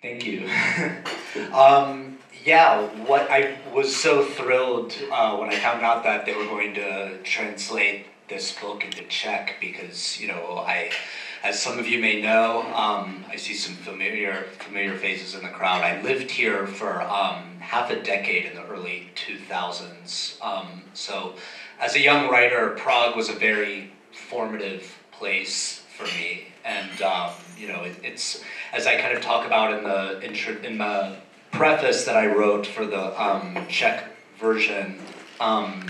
Thank you. Yeah, what I was so thrilled when I found out that they were going to translate this book into Czech because, as some of you may know, I see some familiar faces in the crowd. I lived here for half a decade in the early 2000s. So as a young writer, Prague was a very formative place for me. And, it's, as I kind of talk about in the preface that I wrote for the Czech version, I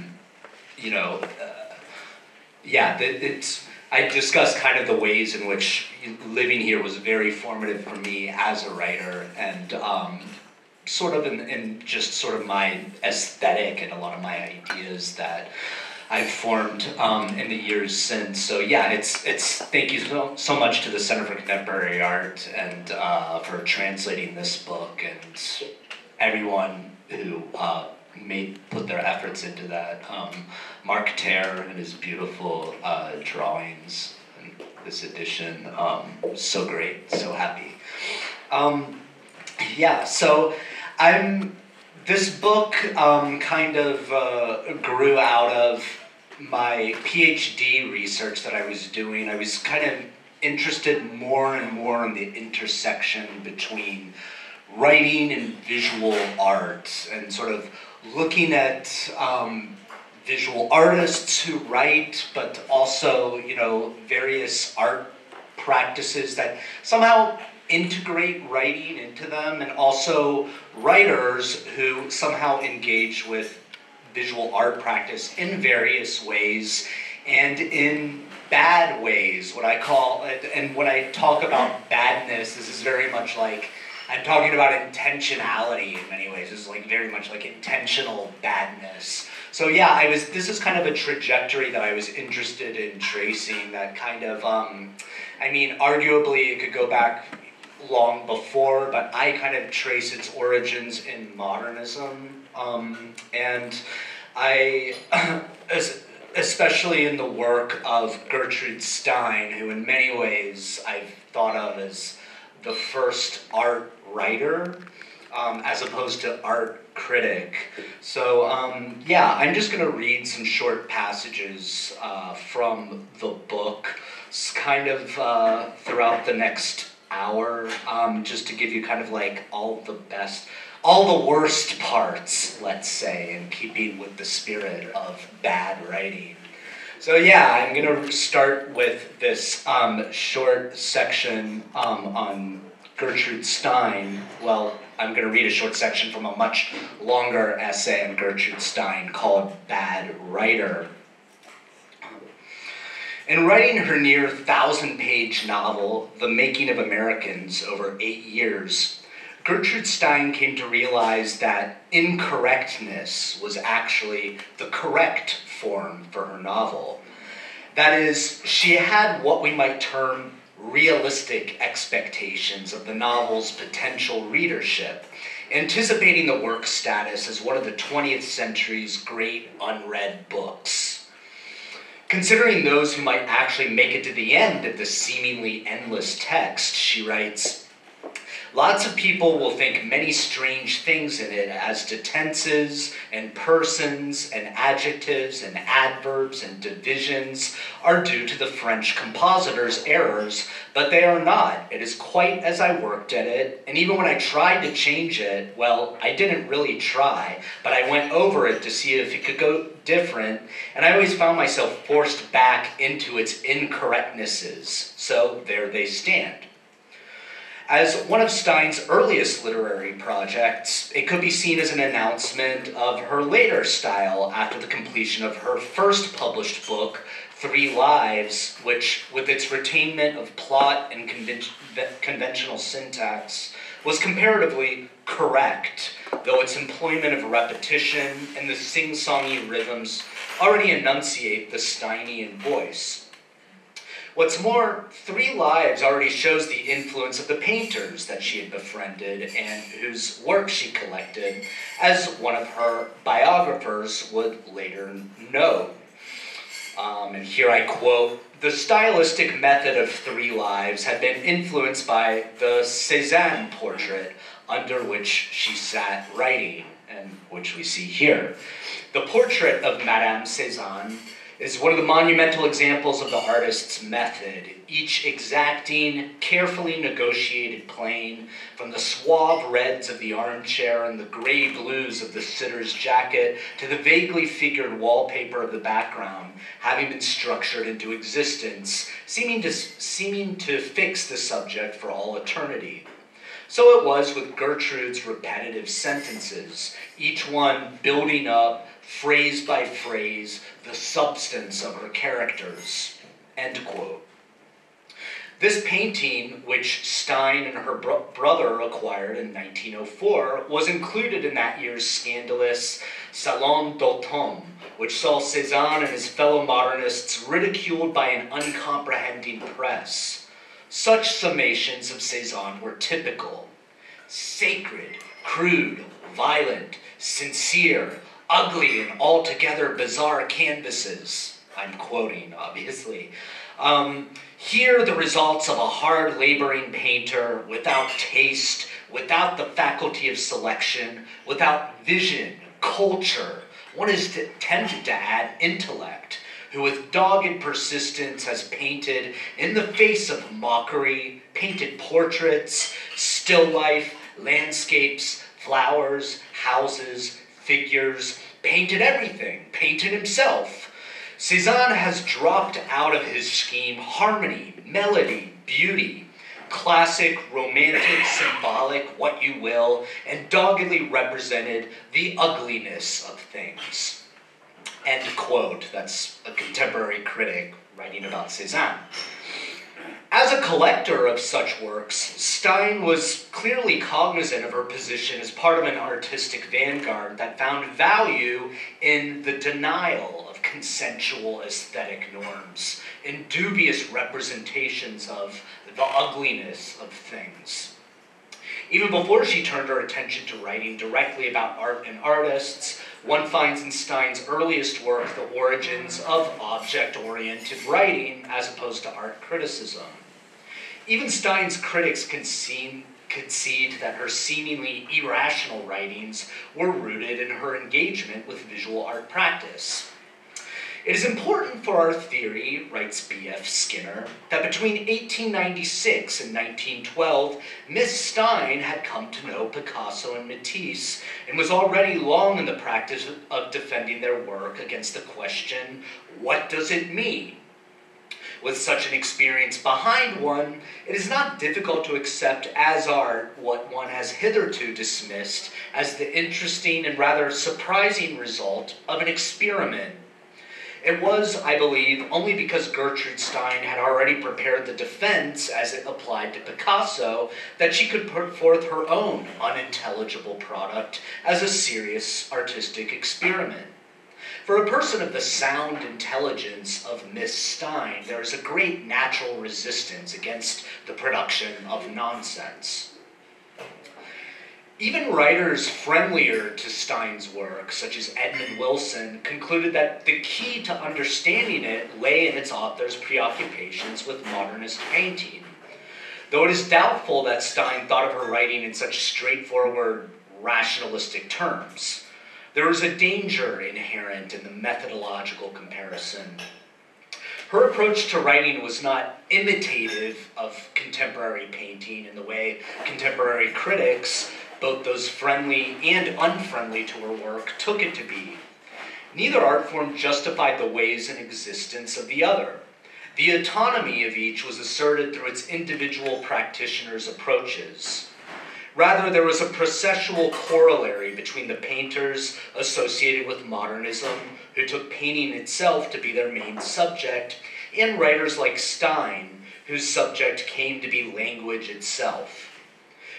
discussed kind of the ways in which living here was very formative for me as a writer, and sort of in just sort of my aesthetic and a lot of my ideas that I've formed in the years since. So yeah, it's thank you so much to the Center for Contemporary Art and for translating this book and everyone who put their efforts into that. Mark Terr and his beautiful drawings in this edition, so great, so happy. This book kind of grew out of my PhD research that I was doing. I was kind of interested more and more in the intersection between writing and visual art, and sort of looking at visual artists who write, but also, various art practices that somehow integrate writing into them, and also writers who somehow engage with visual art practice in various ways and in bad ways, what I call it. And when I talk about badness, this is very much like I'm talking about intentionality in many ways. This is like very much like intentional badness. So yeah, this is kind of a trajectory that I was interested in tracing, that kind of, arguably it could go back long before, but I kind of trace its origins in modernism. And I, especially in the work of Gertrude Stein, who in many ways I've thought of as the first art writer, as opposed to art critic. So I'm just going to read some short passages from the book, kind of throughout the next hour, just to give you kind of like all the worst parts, let's say, in keeping with the spirit of bad writing. So yeah, I'm going to start with this short section on Gertrude Stein. Well, I'm going to read a short section from a much longer essay on Gertrude Stein called Bad Writer. In writing her near 1,000-page novel, The Making of Americans, over 8 years, Gertrude Stein came to realize that incorrectness was actually the correct form for her novel. That is, she had what we might term realistic expectations of the novel's potential readership, anticipating the work's status as one of the 20th century's great unread books. Considering those who might actually make it to the end of the seemingly endless text, she writes, "Lots of people will think many strange things in it as to tenses and persons and adjectives and adverbs and divisions are due to the French compositor's errors, but they are not. It is quite as I worked at it, and even when I tried to change it, well, I didn't really try, but I went over it to see if it could go different, and I always found myself forced back into its incorrectnesses. So there they stand." As one of Stein's earliest literary projects, it could be seen as an announcement of her later style after the completion of her first published book, 3 Lives, which, with its retainment of plot and conventional syntax, was comparatively correct, though its employment of repetition and the sing-songy rhythms already enunciate the Steinian voice. What's more, 3 Lives already shows the influence of the painters that she had befriended and whose work she collected, as one of her biographers would later note. And here I quote, The stylistic method of 3 lives had been influenced by the Cézanne portrait under which she sat writing, and which we see here. The portrait of Madame Cézanne is one of the monumental examples of the artist's method, each exacting, carefully negotiated plane, from the suave reds of the armchair and the gray blues of the sitter's jacket to the vaguely figured wallpaper of the background, having been structured into existence, seeming to fix the subject for all eternity. So it was with Gertrude's repetitive sentences, each one building up, phrase by phrase, the substance of her characters." End quote. This painting, which Stein and her brother acquired in 1904, was included in that year's scandalous Salon d'Automne, which saw Cézanne and his fellow modernists ridiculed by an uncomprehending press. Such summations of Cézanne were typical: sacred, crude, violent, sincere, ugly, and altogether bizarre canvases. I'm quoting, obviously. Here, the results of a hard laboring painter without taste, without the faculty of selection, without vision, culture. One is tempted to add intellect, who with dogged persistence has painted, in the face of mockery, painted portraits, still life, landscapes, flowers, houses, figures, painted everything, painted himself. Cézanne has dropped out of his scheme harmony, melody, beauty, classic, romantic, symbolic, what you will, and doggedly represented the ugliness of things. End quote. That's a contemporary critic writing about Cézanne. As a collector of such works, Stein was clearly cognizant of her position as part of an artistic vanguard that found value in the denial of consensual aesthetic norms, in dubious representations of the ugliness of things. Even before she turned her attention to writing directly about art and artists, one finds in Stein's earliest work the origins of object-oriented writing as opposed to art criticism. Even Stein's critics concede that her seemingly irrational writings were rooted in her engagement with visual art practice. It is important for our theory, writes B.F. Skinner, that between 1896 and 1912, Miss Stein had come to know Picasso and Matisse and was already long in the practice of defending their work against the question, what does it mean? With such an experience behind one, it is not difficult to accept as art what one has hitherto dismissed as the interesting and rather surprising result of an experiment. It was, I believe, only because Gertrude Stein had already prepared the defense as it applied to Picasso that she could put forth her own unintelligible product as a serious artistic experiment. For a person of the sound intelligence of Miss Stein, there is a great natural resistance against the production of nonsense. Even writers friendlier to Stein's work, such as Edmund Wilson, concluded that the key to understanding it lay in its author's preoccupations with modernist painting. Though it is doubtful that Stein thought of her writing in such straightforward, rationalistic terms, there is a danger inherent in the methodological comparison. Her approach to writing was not imitative of contemporary painting in the way contemporary critics, both those friendly and unfriendly to her work, took it to be. Neither art form justified the ways and existence of the other. The autonomy of each was asserted through its individual practitioners' approaches. Rather, there was a processual corollary between the painters associated with modernism, who took painting itself to be their main subject, and writers like Stein, whose subject came to be language itself.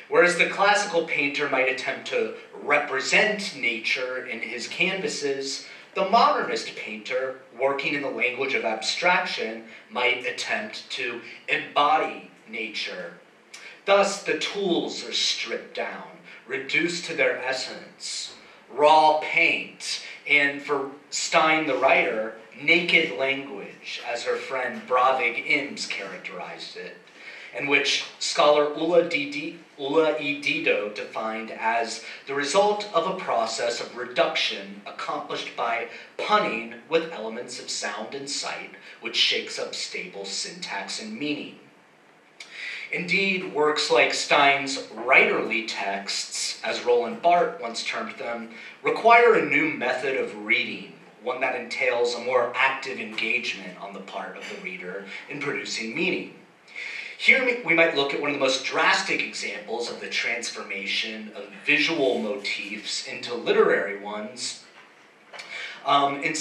Whereas the classical painter might attempt to represent nature in his canvases, the modernist painter, working in the language of abstraction, might attempt to embody nature. Thus, the tools are stripped down, reduced to their essence. Raw paint, and for Stein the writer, naked language, as her friend Bravig Ims characterized it, and which scholar Ulla E. Dido defined as the result of a process of reduction accomplished by punning with elements of sound and sight, which shakes up stable syntax and meaning. Indeed, works like Stein's writerly texts, as Roland Barthes once termed them, require a new method of reading, one that entails a more active engagement on the part of the reader in producing meaning. Here we might look at one of the most drastic examples of the transformation of visual motifs into literary ones in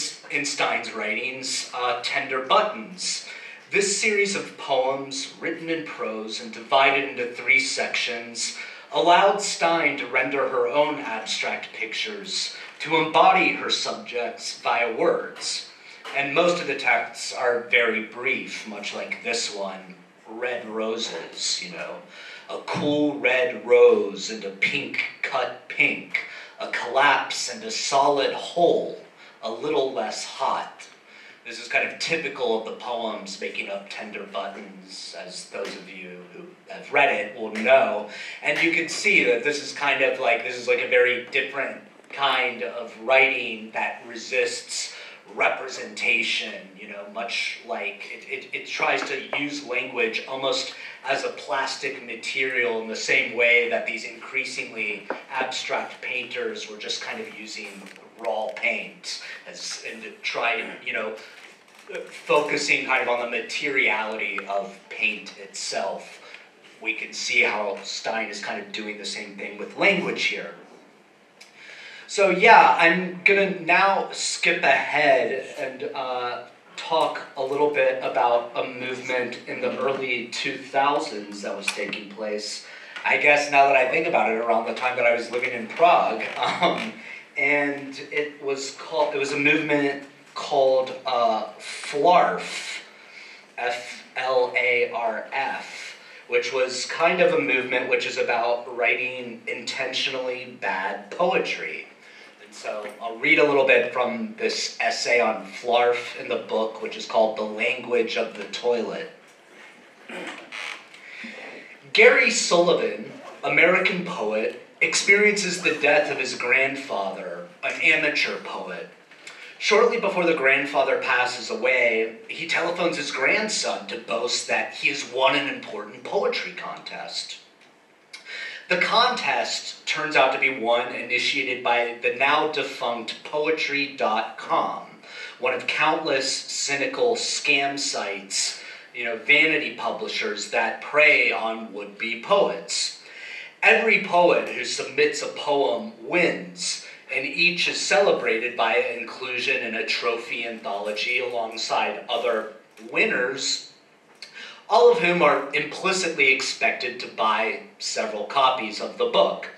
Stein's writings, Tender Buttons. This series of poems, written in prose and divided into 3 sections, allowed Stein to render her own abstract pictures, to embody her subjects via words. And most of the texts are very brief, much like this one, Red Roses, a cool red rose and a pink cut pink, a collapse and a solid hole, a little less hot. This is kind of typical of the poems making up Tender Buttons, as those of you who have read it will know. And you can see that this is kind of like, this is like a very different kind of writing that resists representation, much like it tries to use language almost as a plastic material in the same way that these increasingly abstract painters were just kind of using raw paint and to try, focusing kind of on the materiality of paint itself. We can see how Stein is kind of doing the same thing with language here. So yeah, I'm gonna now skip ahead and talk a little bit about a movement in the early 2000s that was taking place. I guess now that I think about it, around the time that I was living in Prague, and it was a movement called FLARF, F-L-A-R-F, which was kind of a movement which is about writing intentionally bad poetry. So I'll read a little bit from this essay on FLARF in the book, which is called The Language of the Toilet. Gary Sullivan, American poet, experiences the death of his grandfather, an amateur poet. Shortly before the grandfather passes away, he telephones his grandson to boast that he has won an important poetry contest. The contest turns out to be one initiated by the now defunct Poetry.com, one of countless cynical scam sites, vanity publishers that prey on would-be poets. Every poet who submits a poem wins, and each is celebrated by inclusion in a trophy anthology alongside other winners, all of whom are implicitly expected to buy several copies of the book.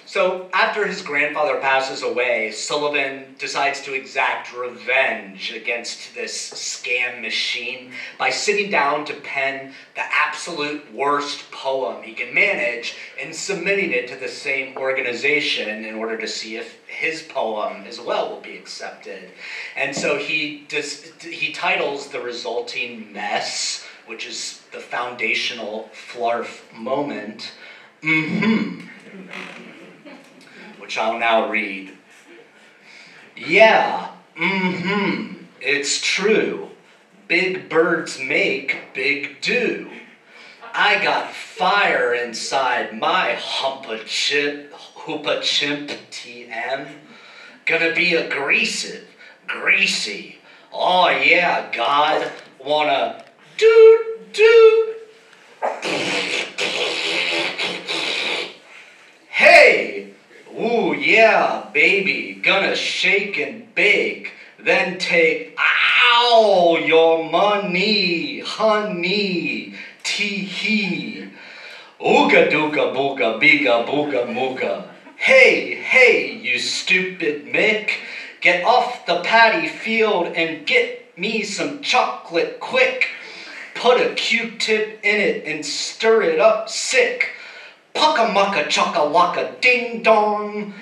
So after his grandfather passes away, Sullivan decides to exact revenge against this scam machine by sitting down to pen the absolute worst poem he can manage and submitting it to the same organization in order to see if his poem as well will be accepted. And so he titles the resulting mess, which is the foundational FLARF moment, which I'll now read. Yeah, it's true. Big birds make big do. I got fire inside my hoopa chimp TM. Gonna be aggressive, greasy. Oh yeah, God, wanna dude. Hey, ooh yeah, baby, gonna shake and bake, then take, ow, your money, honey, tee-hee. Ooga dooga booga biga booga mooga. Hey, you stupid Mick, get off the paddy field and get me some chocolate quick. Put a Q-tip in it and stir it up sick. Pucka-mucka chocka-waka ding-dong.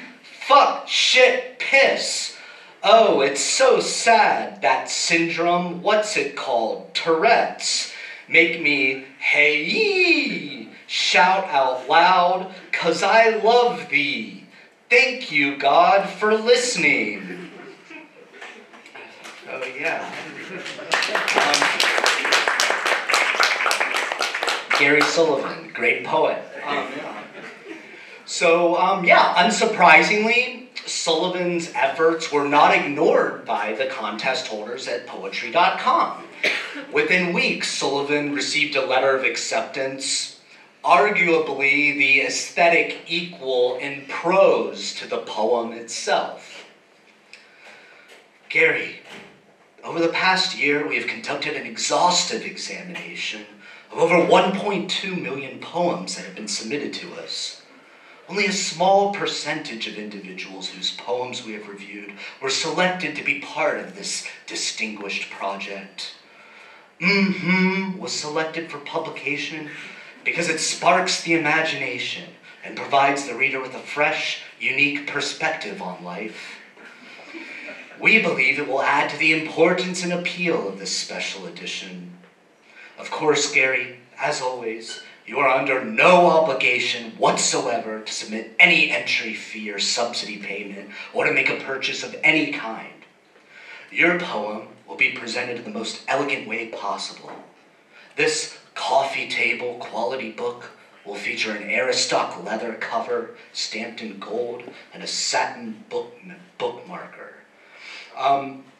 Fuck, shit, piss. Oh, it's so sad, that syndrome, what's it called? Tourette's. Make me, hey yee, shout out loud, 'cause I love thee. Thank you, God, for listening. Oh, yeah. Gary Sullivan, great poet. Unsurprisingly, Sullivan's efforts were not ignored by the contest holders at Poetry.com. Within weeks, Sullivan received a letter of acceptance, arguably the aesthetic equal in prose to the poem itself. Gary, over the past year, we have conducted an exhaustive examination of over 1.2 million poems that have been submitted to us. Only a small percentage of individuals whose poems we have reviewed were selected to be part of this distinguished project. Was selected for publication because it sparks the imagination and provides the reader with a fresh, unique perspective on life. We believe it will add to the importance and appeal of this special edition. Of course, Gary, as always, you are under no obligation whatsoever to submit any entry fee or subsidy payment or to make a purchase of any kind. Your poem will be presented in the most elegant way possible. This coffee table quality book will feature an Aristoc leather cover stamped in gold and a satin bookmarker.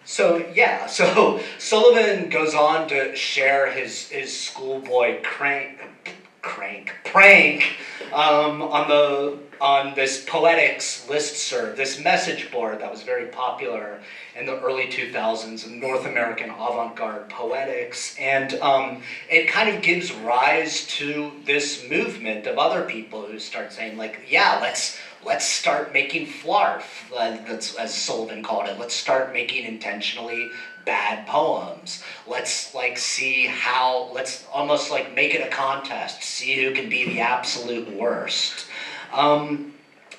So Sullivan goes on to share his schoolboy prank on this poetics listserv, this message board that was very popular in the early 2000s in North American avant-garde poetics, and it kind of gives rise to this movement of other people who start saying, like, yeah, let's start making flarf, as Sullivan called it. Let's start making intentionally bad poems. Let's let's almost like make it a contest, see who can be the absolute worst.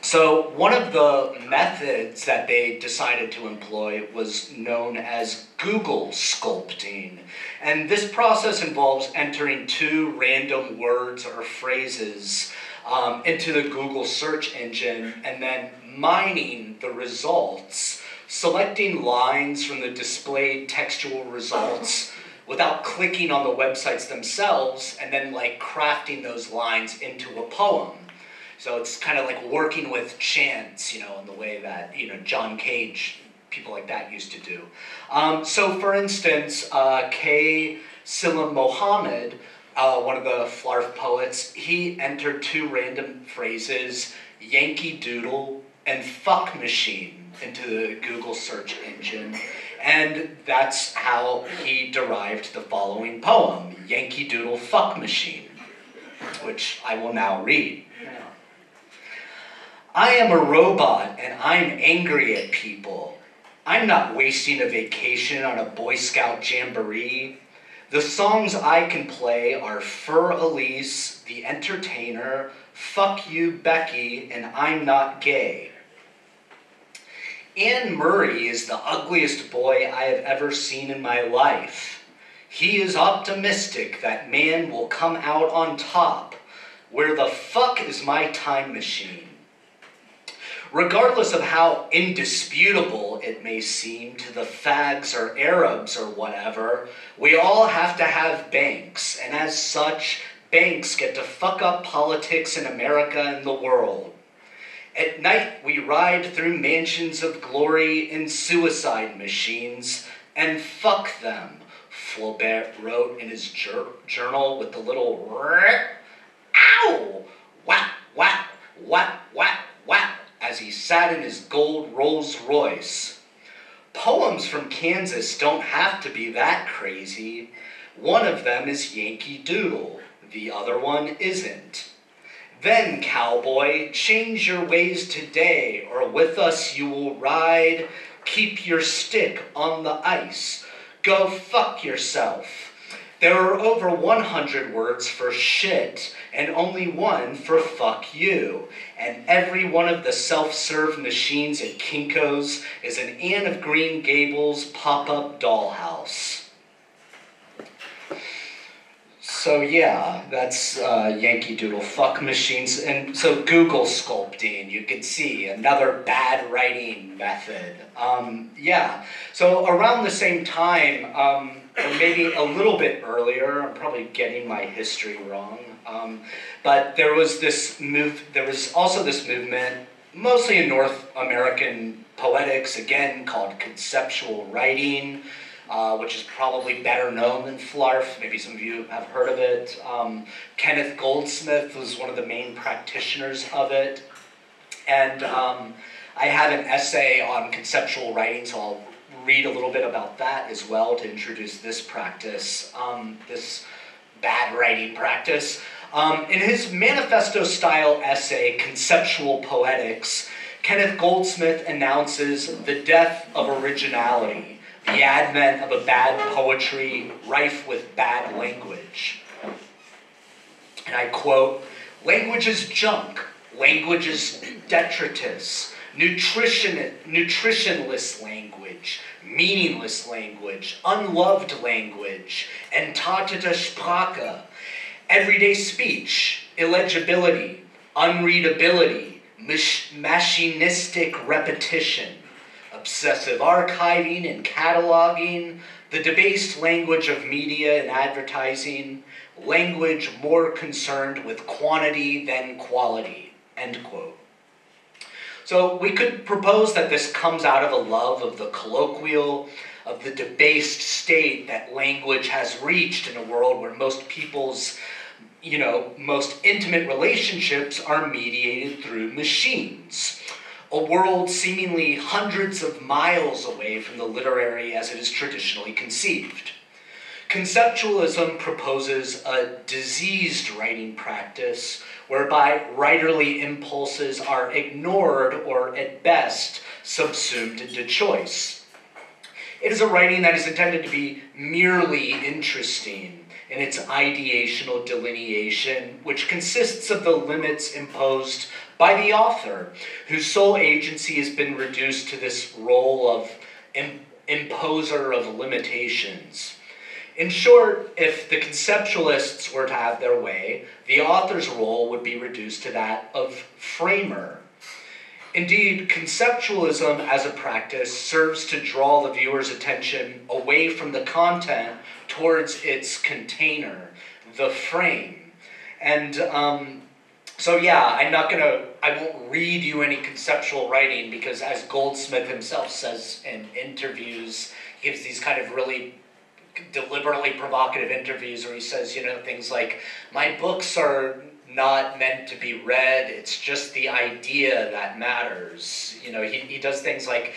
So one of the methods that they decided to employ was known as Google sculpting. And this process involves entering 2 random words or phrases into the Google search engine and then mining the results, selecting lines from the displayed textual results without clicking on the websites themselves, and then like crafting those lines into a poem. So it's kind of like working with chants, in the way that, John Cage, people like that used to do. So for instance, K. Silam Mohammed, one of the Flarf poets, he entered 2 random phrases, Yankee Doodle and fuck machine, into the Google search engine. And that's how he derived the following poem, Yankee Doodle Fuck Machine, which I will now read. I am a robot and I'm angry at people. I'm not wasting a vacation on a Boy Scout jamboree. The songs I can play are Fur Elise, The Entertainer, Fuck You Becky, and I'm Not Gay. Anne Murray is the ugliest boy I have ever seen in my life. He is optimistic that man will come out on top. Where the fuck is my time machine? Regardless of how indisputable it may seem to the fags or Arabs or whatever, we all have to have banks, and as such, banks get to fuck up politics in America and the world. At night, we ride through mansions of glory in suicide machines, and fuck them, Flaubert wrote in his journal with the little ow, whack, whack, whack, whack, whack, as he sat in his gold Rolls Royce. Poems from Kansas don't have to be that crazy. One of them is Yankee Doodle, the other one isn't. Then, cowboy, change your ways today, or with us you will ride. Keep your stick on the ice. Go fuck yourself. There are over 100 words for shit and only one for fuck you. And every one of the self-serve machines at Kinko's is an Anne of Green Gables pop-up dollhouse. So yeah, that's Yankee Doodle, fuck machines. And so Google sculpting, you can see another bad writing method. Yeah, so around the same time, or maybe a little bit earlier, I'm probably getting my history wrong, but there was also this movement, mostly in North American poetics, again called conceptual writing, which is probably better known than Flarf. Maybe some of you have heard of it. Kenneth Goldsmith was one of the main practitioners of it. And I have an essay on conceptual writing, so I'll read a little bit about that as well to introduce this practice, this bad writing practice. In his manifesto-style essay, Conceptual Poetics, Kenneth Goldsmith announces the death of originality, the advent of a bad poetry rife with bad language. And I quote, "Language is junk, language is detritus, nutritionless language, meaningless language, unloved language, entartete Sprache, everyday speech, illegibility, unreadability, machinistic repetition, obsessive archiving and cataloging, the debased language of media and advertising, language more concerned with quantity than quality," end quote. So we could propose that this comes out of a love of the colloquial, of the debased state that language has reached in a world where most people's, most intimate relationships are mediated through machines. A world seemingly hundreds of miles away from the literary as it is traditionally conceived. Conceptualism proposes a diseased writing practice whereby writerly impulses are ignored or, at best, subsumed into choice. It is a writing that is intended to be merely interesting in its ideational delineation, which consists of the limits imposed by the author, whose sole agency has been reduced to this role of imposer of limitations. In short, if the conceptualists were to have their way, the author's role would be reduced to that of framer. Indeed, conceptualism as a practice serves to draw the viewer's attention away from the content towards its container, the frame. And so yeah, I won't read you any conceptual writing because, as Goldsmith himself says in interviews, he gives these kind of really deliberately provocative interviews where he says, things like, "My books are not meant to be read, it's just the idea that matters." He does things like,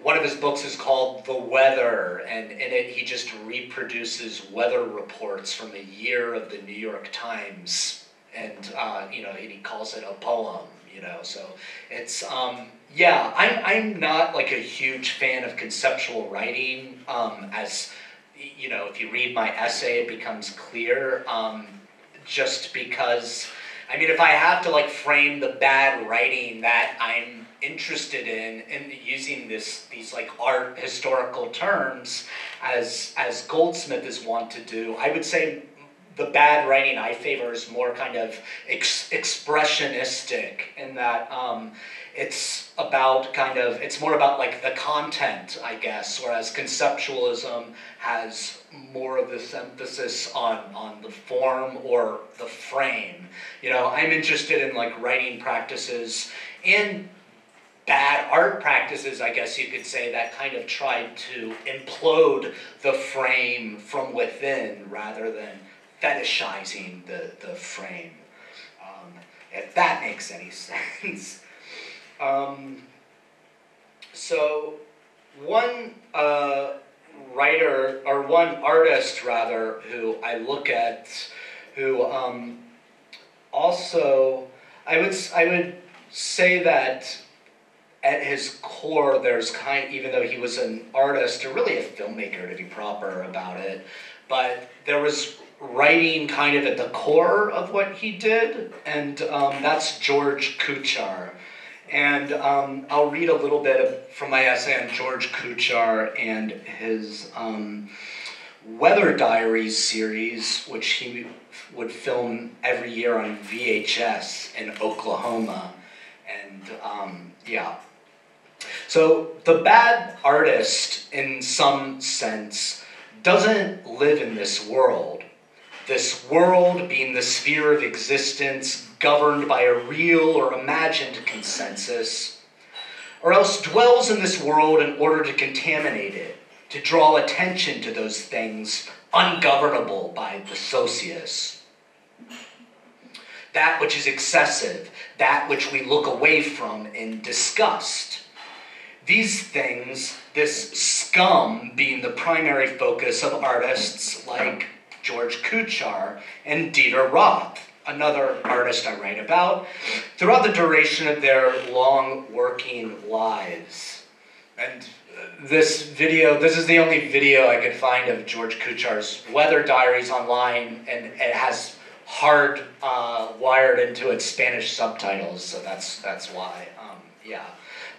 one of his books is called The Weather, and in it he just reproduces weather reports from the year of the New York Times, and he calls it a poem, so it's, I'm not like a huge fan of conceptual writing, as if you read my essay, it becomes clear, just because, if I have to frame the bad writing that I'm interested in using these art historical terms, as Goldsmith is wont to do, I would say the bad writing I favor is more kind of expressionistic in that it's more about the content, I guess, whereas conceptualism has more of this emphasis on the form or the frame. I'm interested in writing practices and bad art practices, I guess you could say, that kind of tried to implode the frame from within rather than fetishizing the frame, if that makes any sense. So one one artist rather, who I look at, who also, I would say that at his core, there's even though he was an artist, or really a filmmaker to be proper about it, but there was writing kind of at the core of what he did, and that's George Kuchar. And I'll read a little bit from my essay on George Kuchar and his Weather Diaries series, which he would film every year on VHS in Oklahoma. And yeah. So the bad artist, in some sense, doesn't live in this world. This world being the sphere of existence governed by a real or imagined consensus, or else dwells in this world in order to contaminate it, to draw attention to those things ungovernable by the socius. That which is excessive, that which we look away from in disgust. These things, this scum being the primary focus of artists like George Kuchar and Dieter Roth, another artist I write about, throughout the duration of their long working lives. And this is the only video I could find of George Kuchar's Weather Diaries online, and it has hard wired into its Spanish subtitles, so that's why, yeah.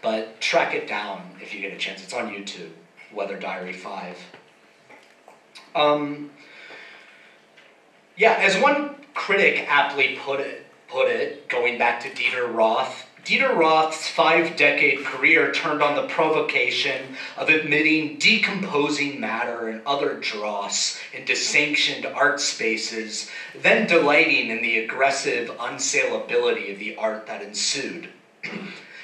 But track it down if you get a chance. It's on YouTube, Weather Diary 5. Yeah, as one critic aptly put it, going back to Dieter Roth's 5-decade career turned on the provocation of admitting decomposing matter and other dross into sanctioned art spaces, then delighting in the aggressive unsaleability of the art that ensued.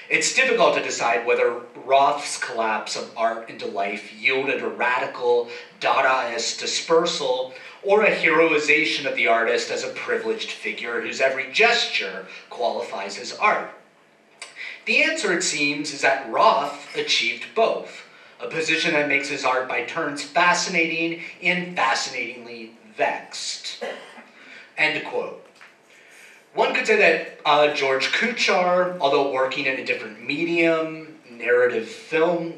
It's difficult to decide whether Roth's collapse of art into life yielded a radical Dadaist dispersal or a heroization of the artist as a privileged figure whose every gesture qualifies as art. The answer, it seems, is that Roth achieved both, a position that makes his art by turns fascinating and fascinatingly vexed. End quote. One could say that George Kuchar, although working in a different medium, narrative film,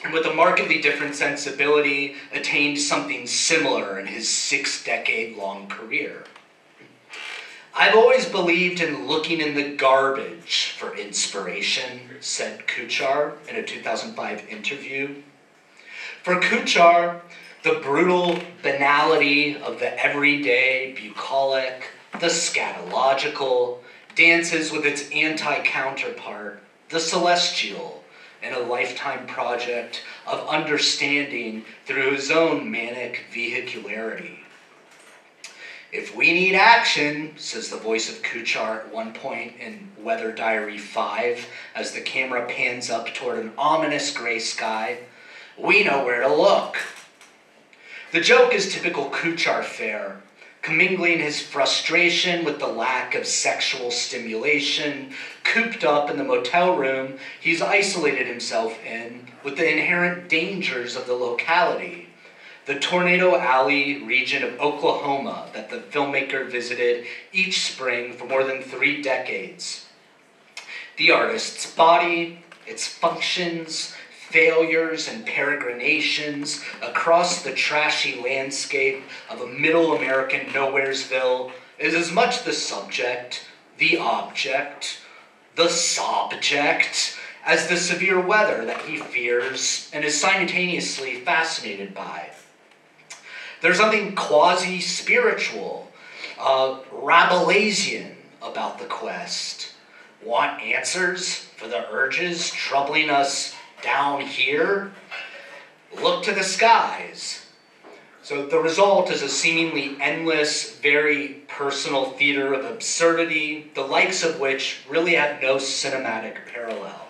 and with a markedly different sensibility, attained something similar in his 6-decade-long career. I've always believed in looking in the garbage for inspiration, said Kuchar in a 2005 interview. For Kuchar, the brutal banality of the everyday bucolic, the scatological, dances with its anti-counterpart, the celestial, in a lifetime project of understanding through his own manic vehicularity. If we need action, says the voice of Kuchar at one point in Weather Diary 5, as the camera pans up toward an ominous gray sky, we know where to look. The joke is typical Kuchar fare, commingling his frustration with the lack of sexual stimulation, cooped up in the motel room he's isolated himself in with the inherent dangers of the locality, the Tornado Alley region of Oklahoma that the filmmaker visited each spring for more than 3 decades. The artist's body, its functions, failures and peregrinations across the trashy landscape of a middle American nowheresville is as much the subject, the object, the subject, as the severe weather that he fears and is simultaneously fascinated by. There's something quasi-spiritual, Rabelaisian about the quest. Want answers for the urges troubling us down here? Look to the skies. So the result is a seemingly endless, very personal theater of absurdity, the likes of which really have no cinematic parallel.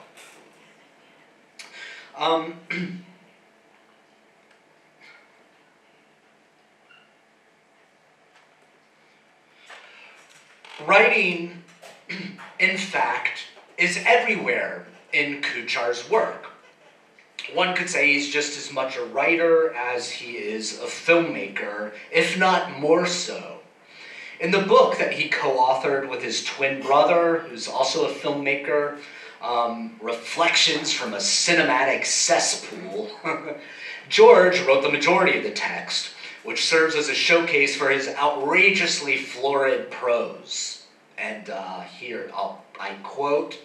Writing, in fact, is everywhere in Kuchar's work. One could say he's just as much a writer as he is a filmmaker, if not more so. In the book that he co-authored with his twin brother, who's also a filmmaker, Reflections from a Cinematic Cesspool, George wrote the majority of the text, which serves as a showcase for his outrageously florid prose. And here, I quote,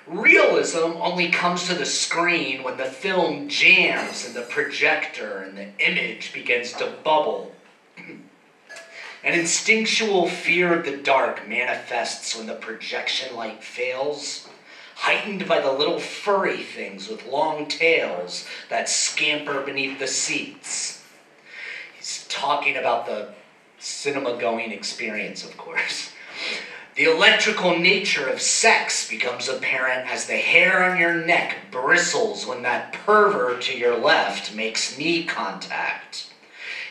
"Realism only comes to the screen when the film jams in the projector and the image begins to bubble. An instinctual fear of the dark manifests when the projection light fails, heightened by the little furry things with long tails that scamper beneath the seats." He's talking about the cinema-going experience, of course. "The electrical nature of sex becomes apparent as the hair on your neck bristles when that pervert to your left makes knee contact.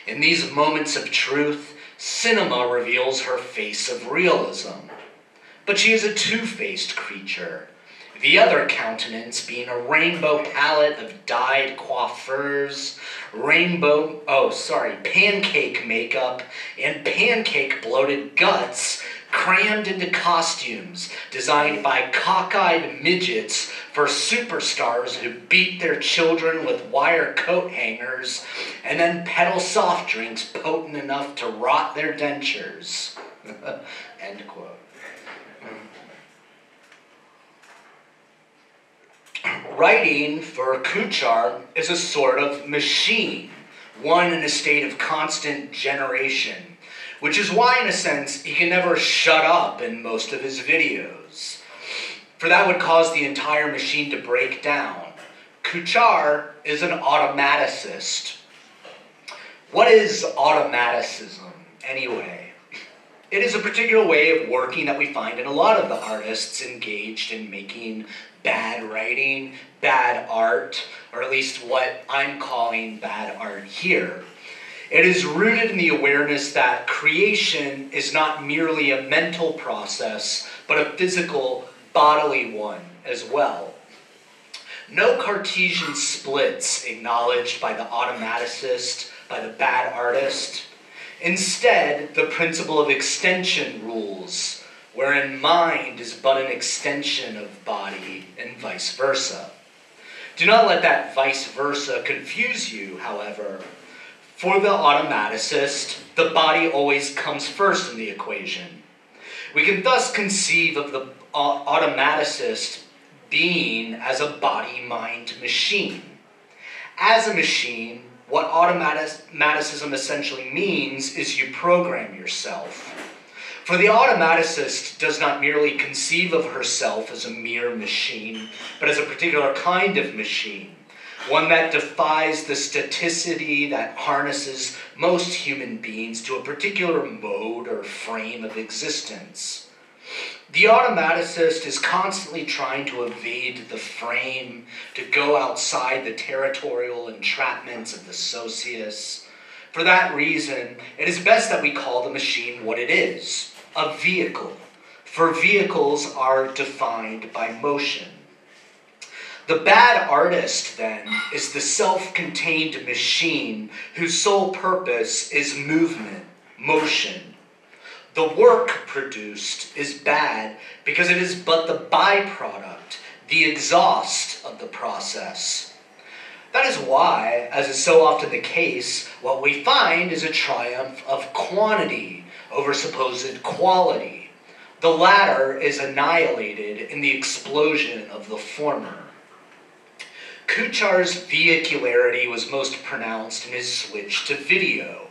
In these moments of truth, cinema reveals her face of realism. But she is a two-faced creature, the other countenance being a rainbow palette of dyed coiffures, pancake makeup, and pancake bloated guts crammed into costumes designed by cockeyed midgets for superstars who beat their children with wire coat hangers and then peddle soft drinks potent enough to rot their dentures." End quote. Writing for Kuchar is a sort of machine, one in a state of constant generation, which is why, in a sense, he can never shut up in most of his videos, for that would cause the entire machine to break down. Kuchar is an automaticist. What is automaticism, anyway? It is a particular way of working that we find in a lot of the artists engaged in making bad writing, bad art, or at least what I'm calling bad art here. It is rooted in the awareness that creation is not merely a mental process, but a physical, bodily one as well. No Cartesian splits acknowledged by the automaticist, by the bad artist. Instead, the principle of extension rules, wherein mind is but an extension of body and vice versa. Do not let that vice versa confuse you, however. For the automaticist, the body always comes first in the equation. We can thus conceive of the automaticist being as a body-mind machine. As a machine, what automaticism essentially means is you program yourself. For the automaticist does not merely conceive of herself as a mere machine, but as a particular kind of machine, one that defies the staticity that harnesses most human beings to a particular mode or frame of existence. The automaticist is constantly trying to evade the frame, to go outside the territorial entrapments of the socius. For that reason, it is best that we call the machine what it is, a vehicle, for vehicles are defined by motion. The bad artist, then, is the self-contained machine whose sole purpose is movement, motion. The work produced is bad because it is but the byproduct, the exhaust of the process. That is why, as is so often the case, what we find is a triumph of quantity over supposed quality. The latter is annihilated in the explosion of the former. Kuchar's vehicularity was most pronounced in his switch to video.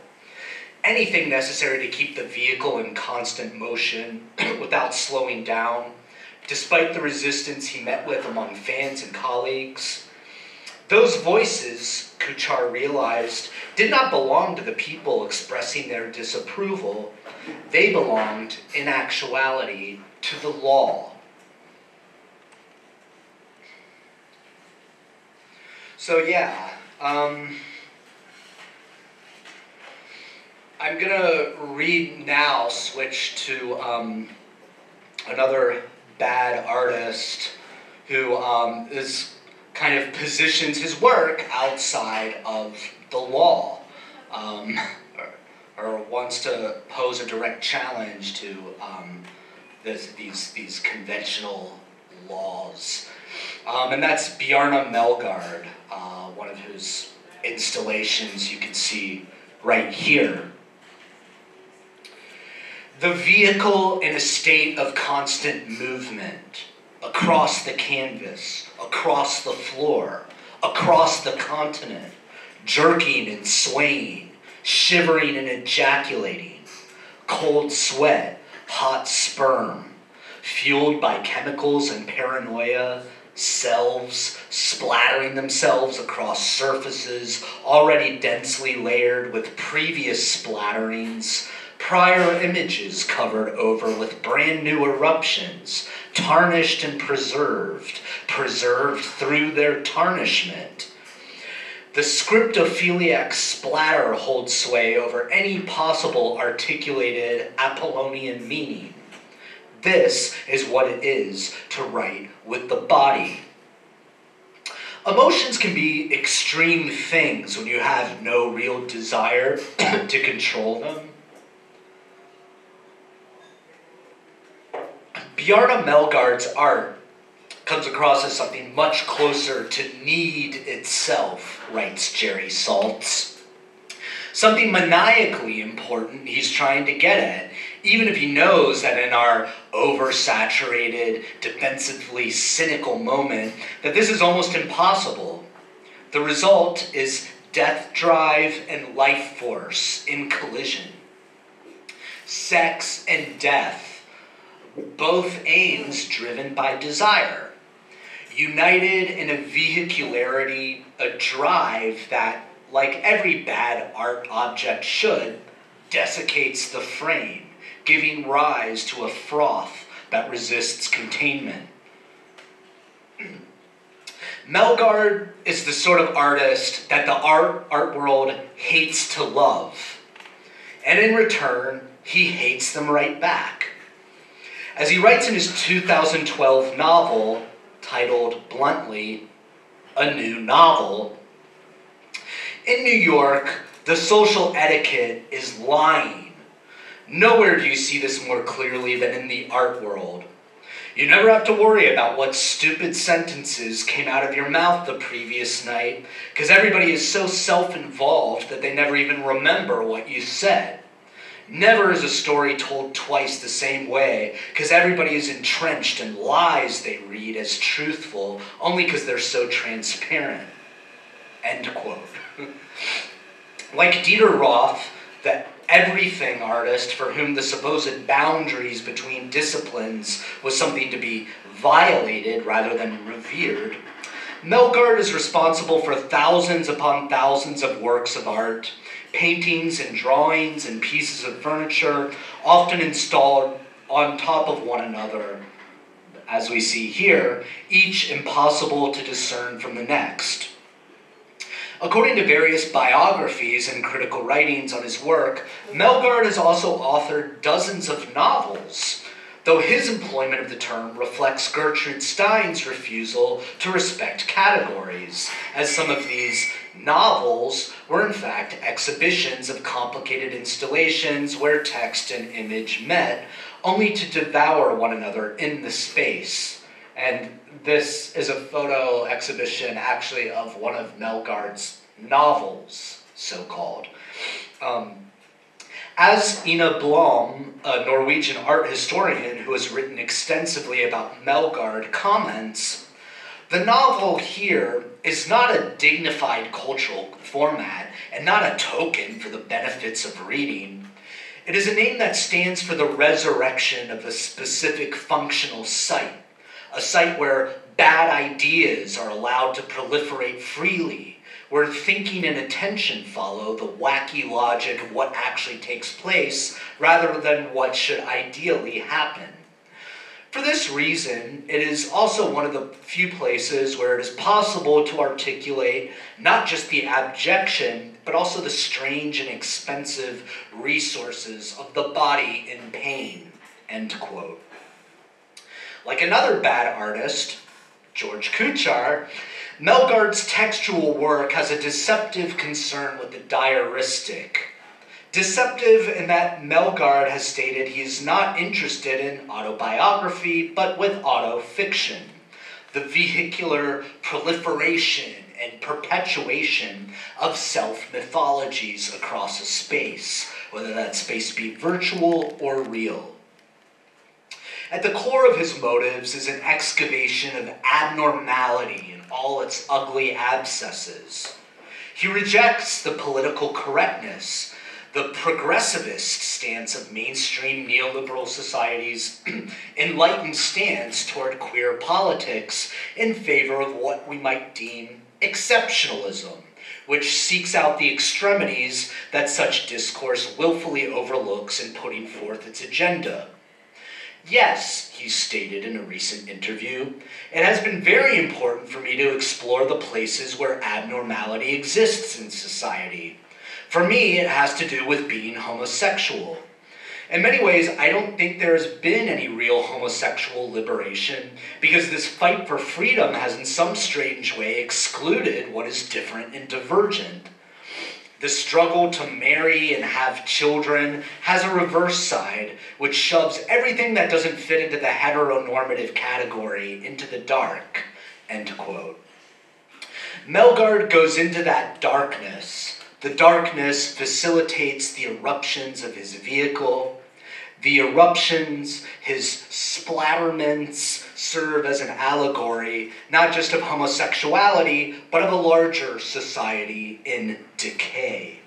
Anything necessary to keep the vehicle in constant motion without slowing down, despite the resistance he met with among fans and colleagues. Those voices, Kuchar realized, did not belong to the people expressing their disapproval. They belonged, in actuality, to the law. So yeah, I'm gonna read now, switch to another bad artist who is kind of positions his work outside of the law, or wants to pose a direct challenge to these conventional laws. And that's Bjarne Melgaard, one of whose installations you can see right here. The vehicle in a state of constant movement, across the canvas, across the floor, across the continent, jerking and swaying, shivering and ejaculating, cold sweat, hot sperm, fueled by chemicals and paranoia, selves splattering themselves across surfaces already densely layered with previous splatterings, prior images covered over with brand new eruptions, tarnished and preserved through their tarnishment. The scriptophiliac splatter holds sway over any possible articulated Apollonian meaning. This is what it is to write with the body. Emotions can be extreme things when you have no real desire to control them. Bjarne Melgaard's art comes across as something much closer to need itself, writes Jerry Saltz. Something maniacally important he's trying to get at, even if he knows that in our oversaturated, defensively cynical moment, that this is almost impossible. The result is death drive and life force in collision. Sex and death, both aims driven by desire, united in a vehicularity, a drive that, like every bad art object should, desiccates the frame, giving rise to a froth that resists containment. Melgaard is the sort of artist that the art world hates to love, and in return, he hates them right back. As he writes in his 2012 novel, titled bluntly, A New Novel, in New York, the social etiquette is lying. Nowhere do you see this more clearly than in the art world. You never have to worry about what stupid sentences came out of your mouth the previous night, because everybody is so self-involved that they never even remember what you said. Never is a story told twice the same way, because everybody is entrenched in lies they read as truthful, only because they're so transparent. End quote. Like Dieter Roth, the everything artist for whom the supposed boundaries between disciplines was something to be violated rather than revered, Melgaard is responsible for thousands upon thousands of works of art, paintings and drawings and pieces of furniture, often installed on top of one another, as we see here, each impossible to discern from the next. According to various biographies and critical writings on his work, Melgaard has also authored dozens of novels, though his employment of the term reflects Gertrude Stein's refusal to respect categories, as some of these novels were in fact exhibitions of complicated installations where text and image met, only to devour one another in the space. And this is a photo exhibition actually of one of Melgaard's novels, so-called. As Ina Blom, a Norwegian art historian who has written extensively about Melgaard, comments, the novel here is not a dignified cultural format and not a token for the benefits of reading. It is a name that stands for the resurrection of a specific functional site, a site where bad ideas are allowed to proliferate freely, where thinking and attention follow the wacky logic of what actually takes place rather than what should ideally happen. For this reason, it is also one of the few places where it is possible to articulate not just the abjection, but also the strange and expensive resources of the body in pain, end quote. Like another bad artist, George Kuchar, Melgaard's textual work has a deceptive concern with the diaristic. Deceptive in that Melgaard has stated he is not interested in autobiography, but with autofiction, the vehicular proliferation and perpetuation of self-mythologies across a space, whether that space be virtual or real. At the core of his motives is an excavation of abnormality in all its ugly abscesses. He rejects the political correctness, the progressivist stance of mainstream neoliberal society's enlightened stance toward queer politics in favor of what we might deem exceptionalism, which seeks out the extremities that such discourse willfully overlooks in putting forth its agenda. Yes, he stated in a recent interview, it has been very important for me to explore the places where abnormality exists in society. For me, it has to do with being homosexual. In many ways, I don't think there has been any real homosexual liberation because this fight for freedom has in some strange way excluded what is different and divergent. The struggle to marry and have children has a reverse side, which shoves everything that doesn't fit into the heteronormative category into the dark, end quote. Melgard goes into that darkness. The darkness facilitates the eruptions of his vehicle. The eruptions, his splatterments, serve as an allegory, not just of homosexuality, but of a larger society in decay.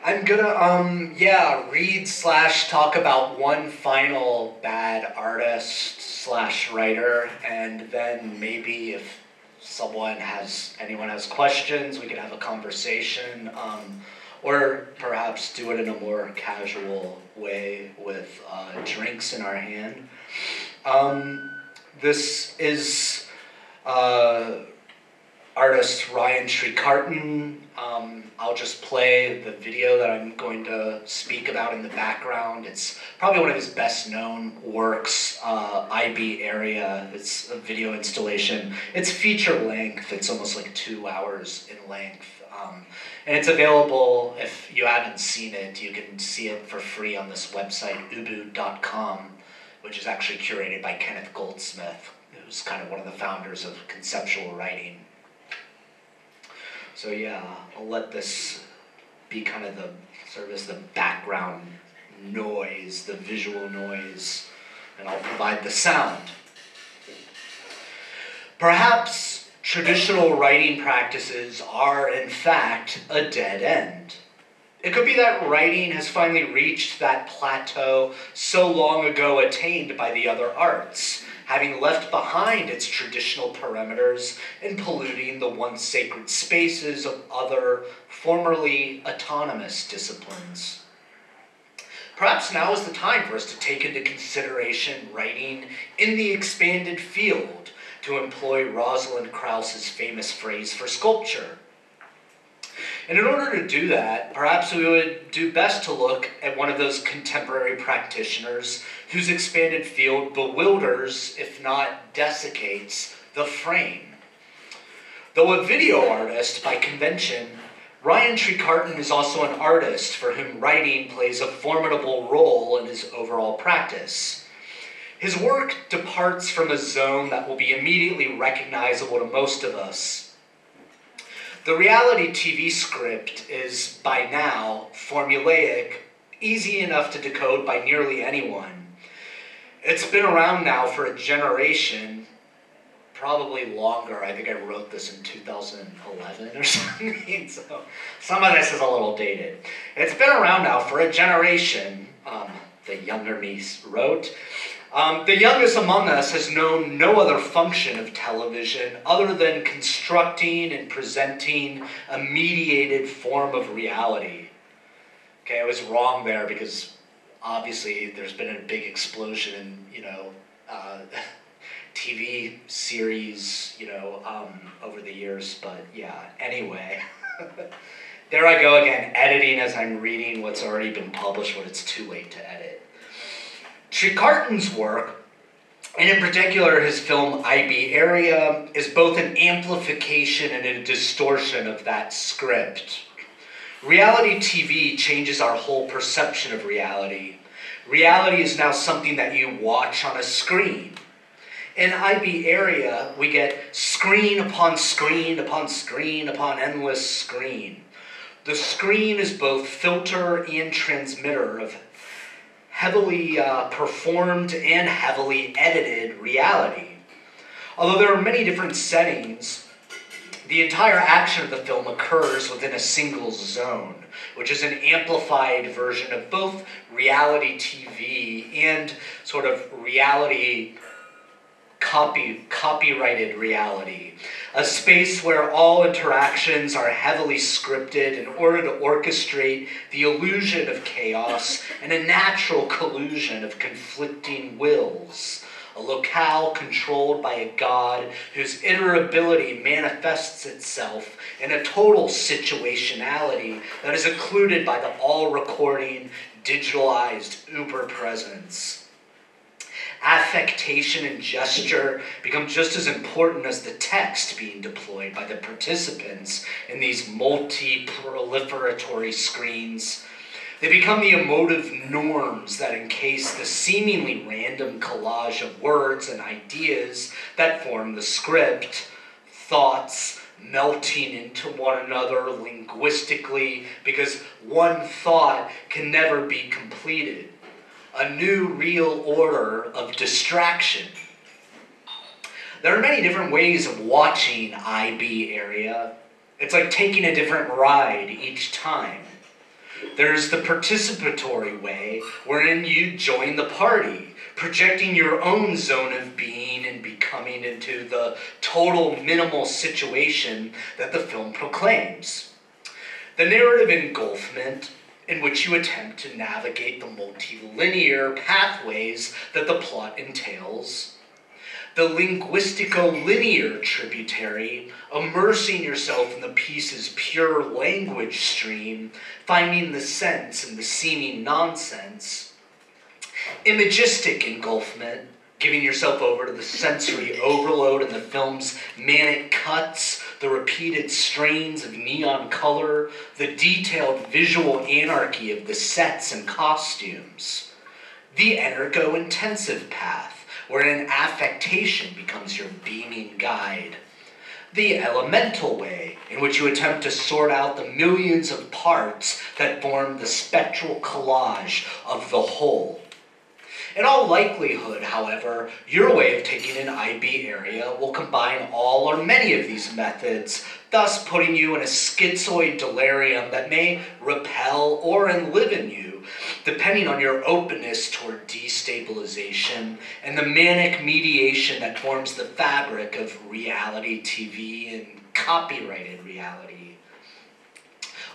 I'm gonna, read/talk about one final bad artist/writer, and then maybe if anyone has questions, we could have a conversation. Or perhaps do it in a more casual way with drinks in our hand. This is artist Ryan Trecarton. I'll just play the video that I'm going to speak about in the background. It's probably one of his best known works, IB Area. It's a video installation. It's feature length. It's almost like 2 hours in length. And it's available, if you haven't seen it, you can see it for free on this website, ubu.com, which is actually curated by Kenneth Goldsmith, who's kind of one of the founders of conceptual writing. So yeah, I'll let this be kind of the background noise, the visual noise, and I'll provide the sound. Perhaps traditional writing practices are, in fact, a dead end. It could be that writing has finally reached that plateau so long ago attained by the other arts, having left behind its traditional perimeters and polluting the once sacred spaces of other, formerly autonomous disciplines. Perhaps now is the time for us to take into consideration writing in the expanded field, to employ Rosalind Krauss's famous phrase for sculpture. And in order to do that, perhaps we would do best to look at one of those contemporary practitioners whose expanded field bewilders, if not desiccates, the frame. Though a video artist by convention, Ryan Trecarton is also an artist for whom writing plays a formidable role in his overall practice. His work departs from a zone that will be immediately recognizable to most of us. The reality TV script is, by now, formulaic, easy enough to decode by nearly anyone. It's been around now for a generation, probably longer. I think I wrote this in 2011 or something, so some of this is a little dated. It's been around now for a generation, the younger me wrote. The youngest among us has known no other function of television other than constructing and presenting a mediated form of reality. Okay, I was wrong there because obviously there's been a big explosion in, TV series, over the years, but yeah, anyway. There I go again, editing as I'm reading what's already been published when it's too late to edit. Trecarton's work, and in particular his film IB Area, is both an amplification and a distortion of that script. Reality TV changes our whole perception of reality. Reality is now something that you watch on a screen. In IB Area, we get screen upon screen upon screen upon endless screen. The screen is both filter and transmitter of heavily performed and heavily edited reality. Although there are many different settings, the entire action of the film occurs within a single zone, which is an amplified version of both reality TV and sort of reality copyrighted reality. A space where all interactions are heavily scripted in order to orchestrate the illusion of chaos and a natural collusion of conflicting wills. A locale controlled by a god whose iterability manifests itself in a total situationality that is occluded by the all-recording, digitalized uber presence. Affectation and gesture become just as important as the text being deployed by the participants in these multi-proliferatory screens. They become the emotive norms that encase the seemingly random collage of words and ideas that form the script, thoughts melting into one another linguistically because one thought can never be completed. A new real order of distraction. There are many different ways of watching IB Area. It's like taking a different ride each time. There's the participatory way, wherein you join the party, projecting your own zone of being and becoming into the total minimal situation that the film proclaims. The narrative engulfment, in which you attempt to navigate the multilinear pathways that the plot entails. The linguistico-linear tributary, immersing yourself in the piece's pure language stream, finding the sense in the seeming nonsense. Imagistic engulfment, giving yourself over to the sensory overload in the film's manic cuts, the repeated strains of neon color, the detailed visual anarchy of the sets and costumes. The energo-intensive path, wherein affectation becomes your beaming guide. The elemental way, in which you attempt to sort out the millions of parts that form the spectral collage of the whole. In all likelihood, however, your way of taking an IB Area will combine all or many of these methods, thus putting you in a schizoid delirium that may repel or enliven you, depending on your openness toward destabilization and the manic mediation that forms the fabric of reality TV and copyrighted reality.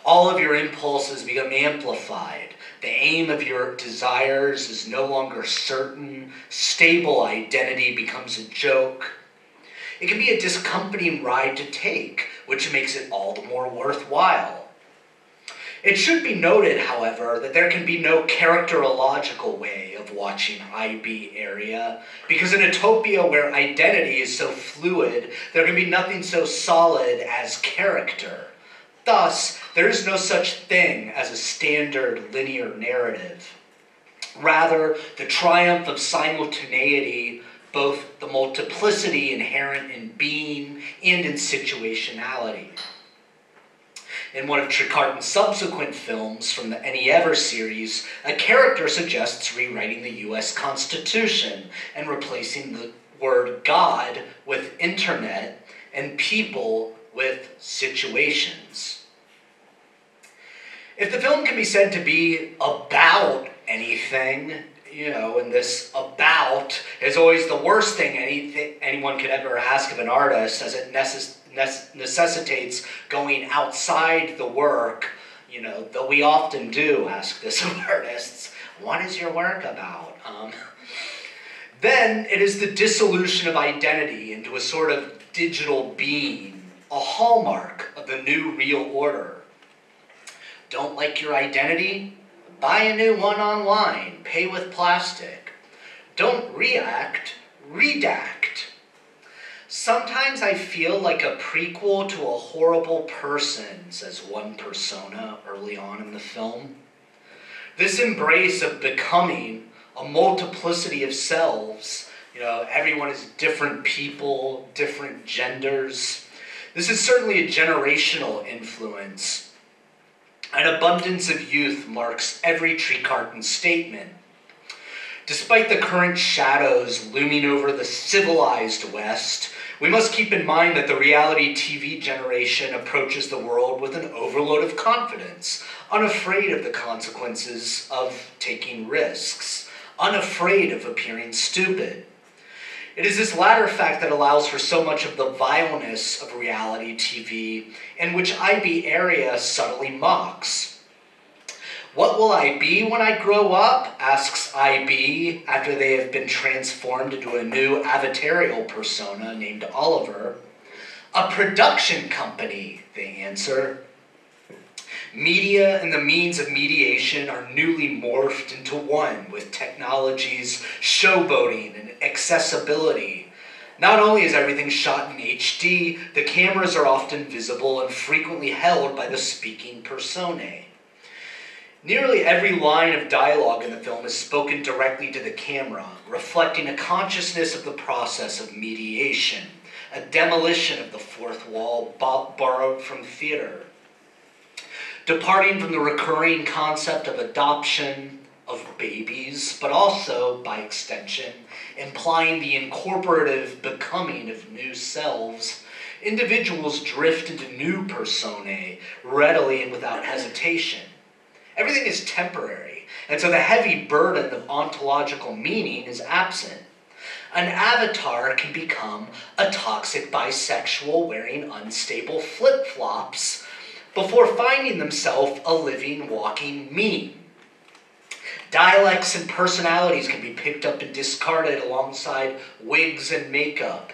All of your impulses become amplified. The aim of your desires is no longer certain. Stable identity becomes a joke. It can be a discomforting ride to take, which makes it all the more worthwhile. It should be noted, however, that there can be no characterological way of watching IB Area, because in a utopia where identity is so fluid, there can be nothing so solid as character. Thus, there is no such thing as a standard linear narrative. Rather, the triumph of simultaneity, both the multiplicity inherent in being and in situationality. In one of Trecarton's subsequent films from the Any Ever series, a character suggests rewriting the U.S. Constitution and replacing the word God with internet and people with situations. If the film can be said to be about anything, and this about is always the worst thing anyone could ever ask of an artist, as it necessitates going outside the work, though we often do ask this of artists, what is your work about? Then it is the dissolution of identity into a sort of digital being, a hallmark of the new real order. Don't like your identity? Buy a new one online, pay with plastic. Don't react, redact. Sometimes I feel like a prequel to A Horrible Person, says one persona early on in the film. This embrace of becoming a multiplicity of selves Everyone is different people, different genders. This is certainly a generational influence. An abundance of youth marks every Trecarton statement. Despite the current shadows looming over the civilized West, we must keep in mind that the reality TV generation approaches the world with an overload of confidence, unafraid of the consequences of taking risks, unafraid of appearing stupid. It is this latter fact that allows for so much of the vileness of reality TV, and which IB Area subtly mocks. "What will I be when I grow up?" asks IB after they have been transformed into a new avatarial persona named Oliver. "A production company," they answer. Media and the means of mediation are newly morphed into one with technologies, showboating, and accessibility. Not only is everything shot in HD, the cameras are often visible and frequently held by the speaking personae. Nearly every line of dialogue in the film is spoken directly to the camera, reflecting a consciousness of the process of mediation, a demolition of the fourth wall borrowed from theater. Departing from the recurring concept of adoption, of babies, but also, by extension, implying the incorporative becoming of new selves, individuals drift into new personae readily and without hesitation. Everything is temporary, and so the heavy burden of ontological meaning is absent. An avatar can become a toxic bisexual wearing unstable flip-flops before finding themselves a living, walking meme. Dialects and personalities can be picked up and discarded alongside wigs and makeup.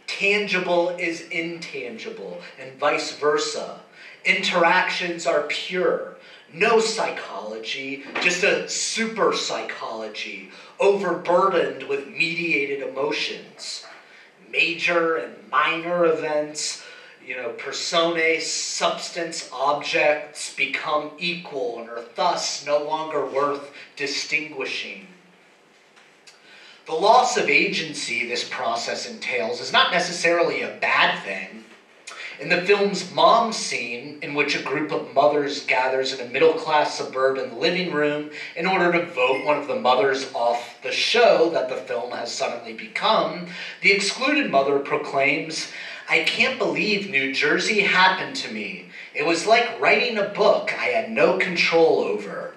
Tangible is intangible, and vice versa. Interactions are pure. No psychology, just a super psychology, overburdened with mediated emotions. Major and minor events, personae, substance, objects become equal and are thus no longer worth distinguishing. The loss of agency this process entails is not necessarily a bad thing. In the film's mom scene, in which a group of mothers gathers in a middle-class suburban living room in order to vote one of the mothers off the show that the film has suddenly become, the excluded mother proclaims, "I can't believe New Jersey happened to me. It was like writing a book I had no control over."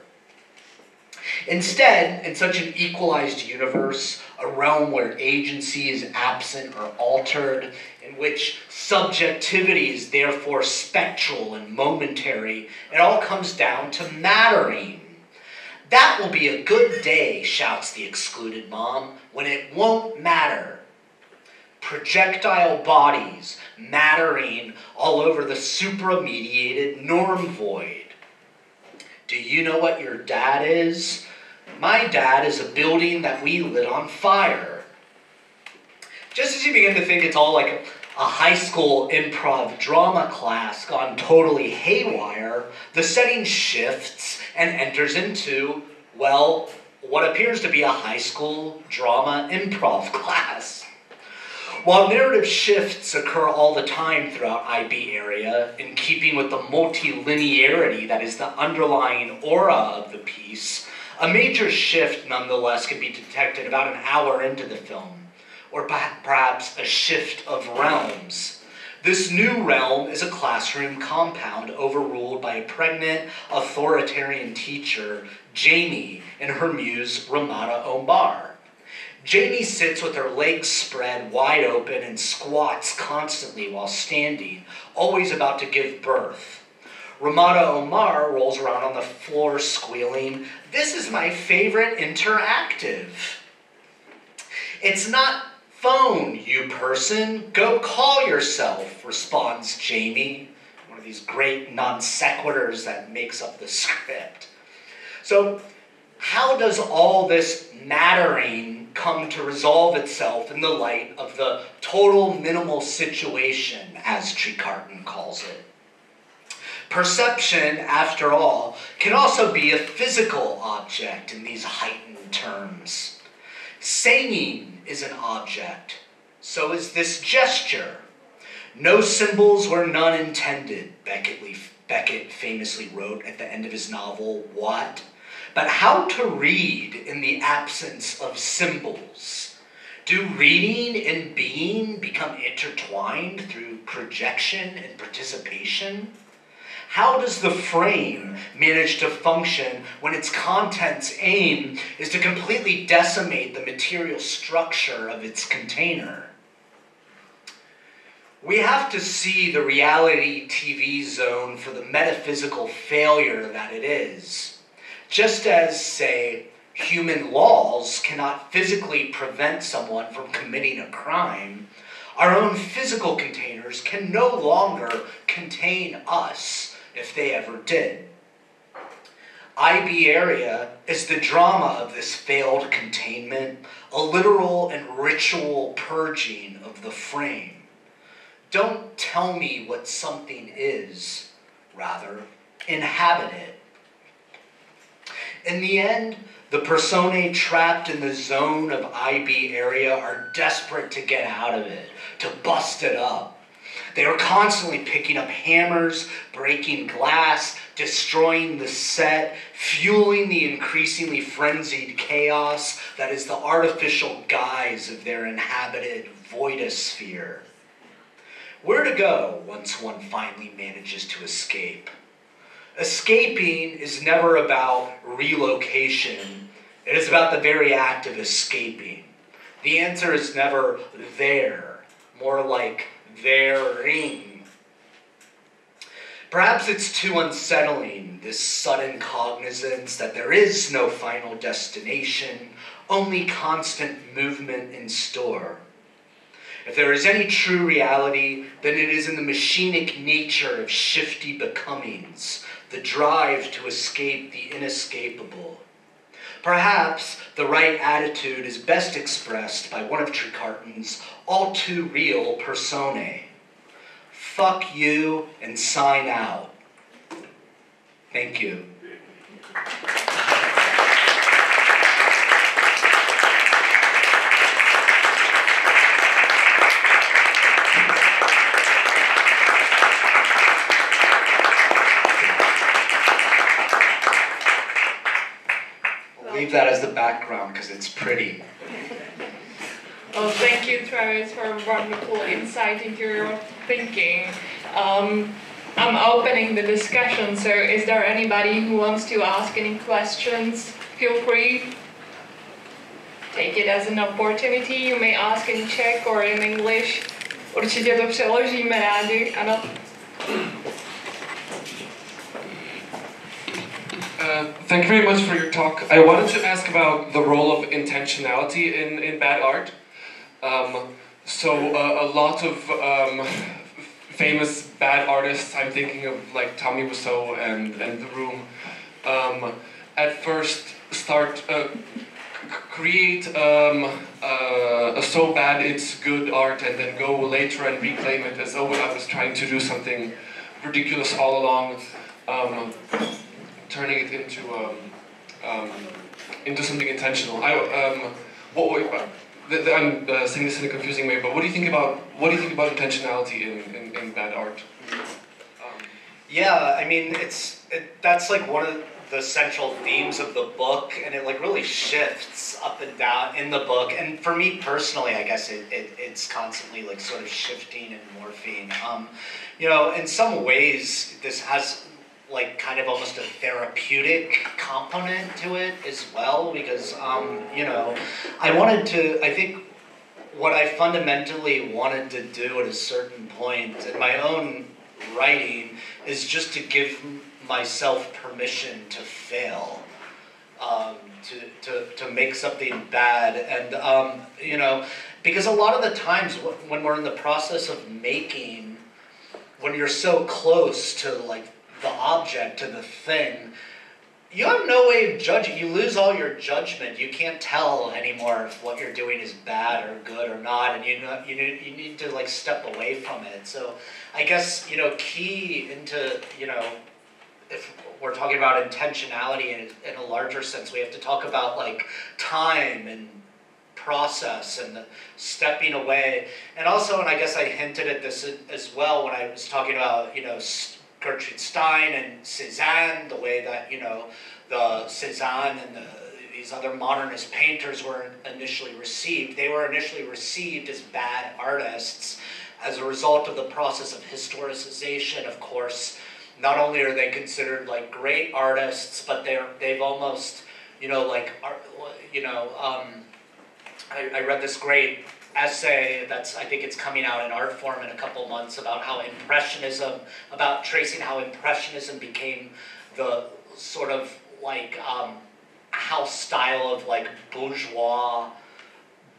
Instead, in such an equalized universe, a realm where agency is absent or altered, in which subjectivity is therefore spectral and momentary, it all comes down to mattering. "That will be a good day," shouts the excluded mom, "when it won't matter." Projectile bodies mattering all over the supra-mediated norm void. Do you know what your dad is? My dad is a building that we lit on fire. Just as you begin to think it's all like a high school improv drama class gone totally haywire, the setting shifts and enters into, well, what appears to be a high school drama improv class. While narrative shifts occur all the time throughout IB Area, in keeping with the multilinearity that is the underlying aura of the piece, a major shift nonetheless can be detected about an hour into the film, or perhaps a shift of realms. This new realm is a classroom compound overruled by a pregnant, authoritarian teacher, Jamie, and her muse, Ramada Omar. Jamie sits with her legs spread wide open and squats constantly while standing, always about to give birth. Ramada Omar rolls around on the floor squealing, "This is my favorite interactive." "It's not phone, you person. Go call yourself," responds Jamie, one of these great non sequiturs that makes up the script. So, how does all this mattering come to resolve itself in the light of the total minimal situation, as Trecarton calls it? Perception, after all, can also be a physical object in these heightened terms. Saying is an object, so is this gesture. No symbols were none intended, Beckett famously wrote at the end of his novel, What? But how to read in the absence of symbols? Do reading and being become intertwined through projection and participation? How does the frame manage to function when its content's aim is to completely decimate the material structure of its container? We have to see the reality TV zone for the metaphysical failure that it is. Just as, say, human laws cannot physically prevent someone from committing a crime, our own physical containers can no longer contain us if they ever did. IB Area is the drama of this failed containment, a literal and ritual purging of the frame. Don't tell me what something is, rather, inhabit it. In the end, the personae trapped in the zone of IB Area are desperate to get out of it, to bust it up. They are constantly picking up hammers, breaking glass, destroying the set, fueling the increasingly frenzied chaos that is the artificial guise of their inhabited voidosphere. Where to go once one finally manages to escape? Escaping is never about relocation. It is about the very act of escaping. The answer is never there, more like therein. Perhaps it's too unsettling, this sudden cognizance that there is no final destination, only constant movement in store. If there is any true reality, then it is in the machinic nature of shifty becomings, the drive to escape the inescapable. Perhaps the right attitude is best expressed by one of Trecarton's all too real personae. Fuck you and sign out. Thank you. Leave that as the background because it's pretty. Well, thank you, Travis, for a wonderful insight into your thinking. I'm opening the discussion, so is there anybody who wants to ask any questions? Feel free. Take it as an opportunity. You may ask in Czech or in English. Určitě to přeložíme rádi, ano. Thank you very much for your talk. I wanted to ask about the role of intentionality in bad art. A lot of famous bad artists, I'm thinking of like Tommy Wiseau and The Room, at first start create so bad it's good art and then go later and reclaim it as, oh, I was trying to do something ridiculous all along. Turning it into something intentional. I'm saying this in a confusing way, but what do you think about intentionality in bad art? Yeah, I mean that's like one of the central themes of the book, and it like really shifts up and down in the book. And for me personally, I guess it's constantly like sort of shifting and morphing. In some ways, this has like kind of almost a therapeutic component to it as well, because I think what I fundamentally wanted to do at a certain point in my own writing is just to give myself permission to fail, to make something bad, and because a lot of the times when we're in the process of making, when you're so close to like the object, to the thing, you have no way of judging. You lose all your judgment. You can't tell anymore if what you're doing is bad or good or not, and you need to like step away from it. So I guess key into if we're talking about intentionality in a larger sense, we have to talk about like time and process and the stepping away. And also, and I guess I hinted at this as well when I was talking about, you know, Gertrude Stein and Cézanne, the way that, you know, the Cézanne and these other modernist painters were initially received. They were initially received as bad artists as a result of the process of historicization. Of course, not only are they considered like great artists, but they've almost, you know, like, you know, I read this great essay that's, I think it's coming out in Artform in a couple months, about how Impressionism, about tracing how Impressionism became the sort of like house style of like bourgeois,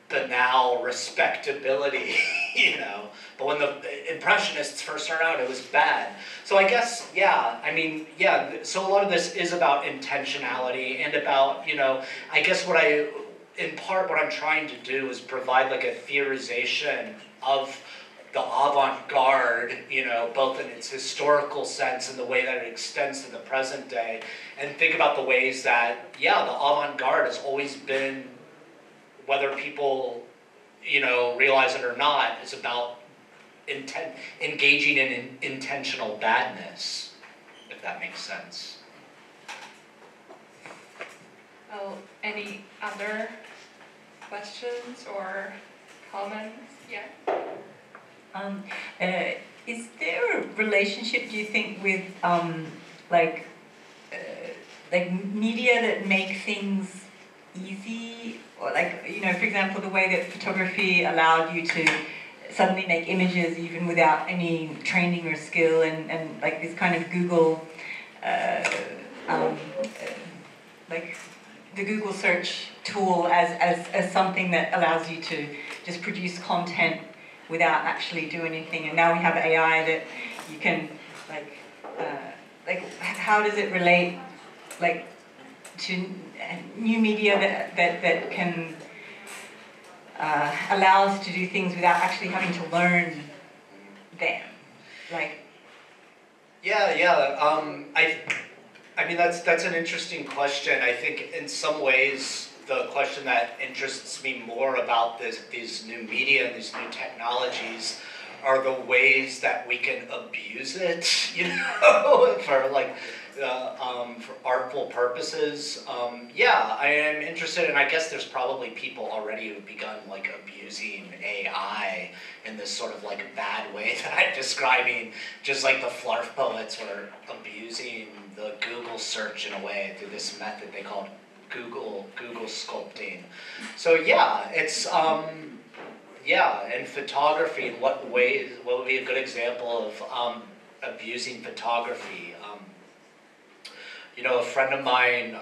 banal respectability, you know. But when the Impressionists first started out, it was bad. So I guess, yeah, I mean, yeah, so a lot of this is about intentionality and about, you know, I guess in part what I'm trying to do is provide like a theorization of the avant-garde, you know, both in its historical sense and the way that it extends to the present day, and think about the ways that, yeah, the avant-garde has always been, whether people, you know, realize it or not, is about engaging in intentional badness, if that makes sense. Well, any other questions or comments? Yeah. Is there a relationship, do you think, with like media that make things easy, or like, you know, for example, the way that photography allowed you to suddenly make images even without any training or skill, and like this kind of Google, like the Google search tool as something that allows you to just produce content without actually doing anything, and now we have AI that you can like how does it relate like to new media that can allow us to do things without actually having to learn them, like? I mean that's an interesting question. I think in some ways the question that interests me more about these new media and these new technologies are the ways that we can abuse it, you know, for artful purposes. Yeah, I am interested, and I guess there's probably people already who've begun like abusing AI in this sort of like bad way that I'm describing, just like the Flarf poets were abusing the Google search in a way through this method they called Google sculpting. So yeah, it's and photography, in what ways, what would be a good example of abusing photography? You know, a friend of mine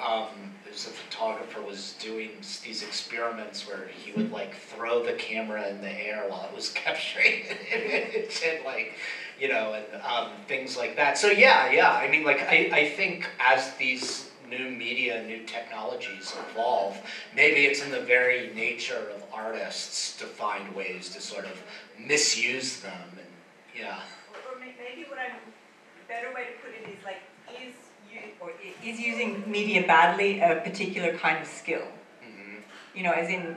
who's a photographer was doing these experiments where he would like throw the camera in the air while it was capturing an image, and like, you know, and things like that. So yeah, I mean, like, I think as these new media, new technologies evolve, maybe it's in the very nature of artists to find ways to sort of misuse them, and yeah. Or maybe what a better way to put it is like, is using media badly a particular kind of skill? Mm-hmm. You know, as in,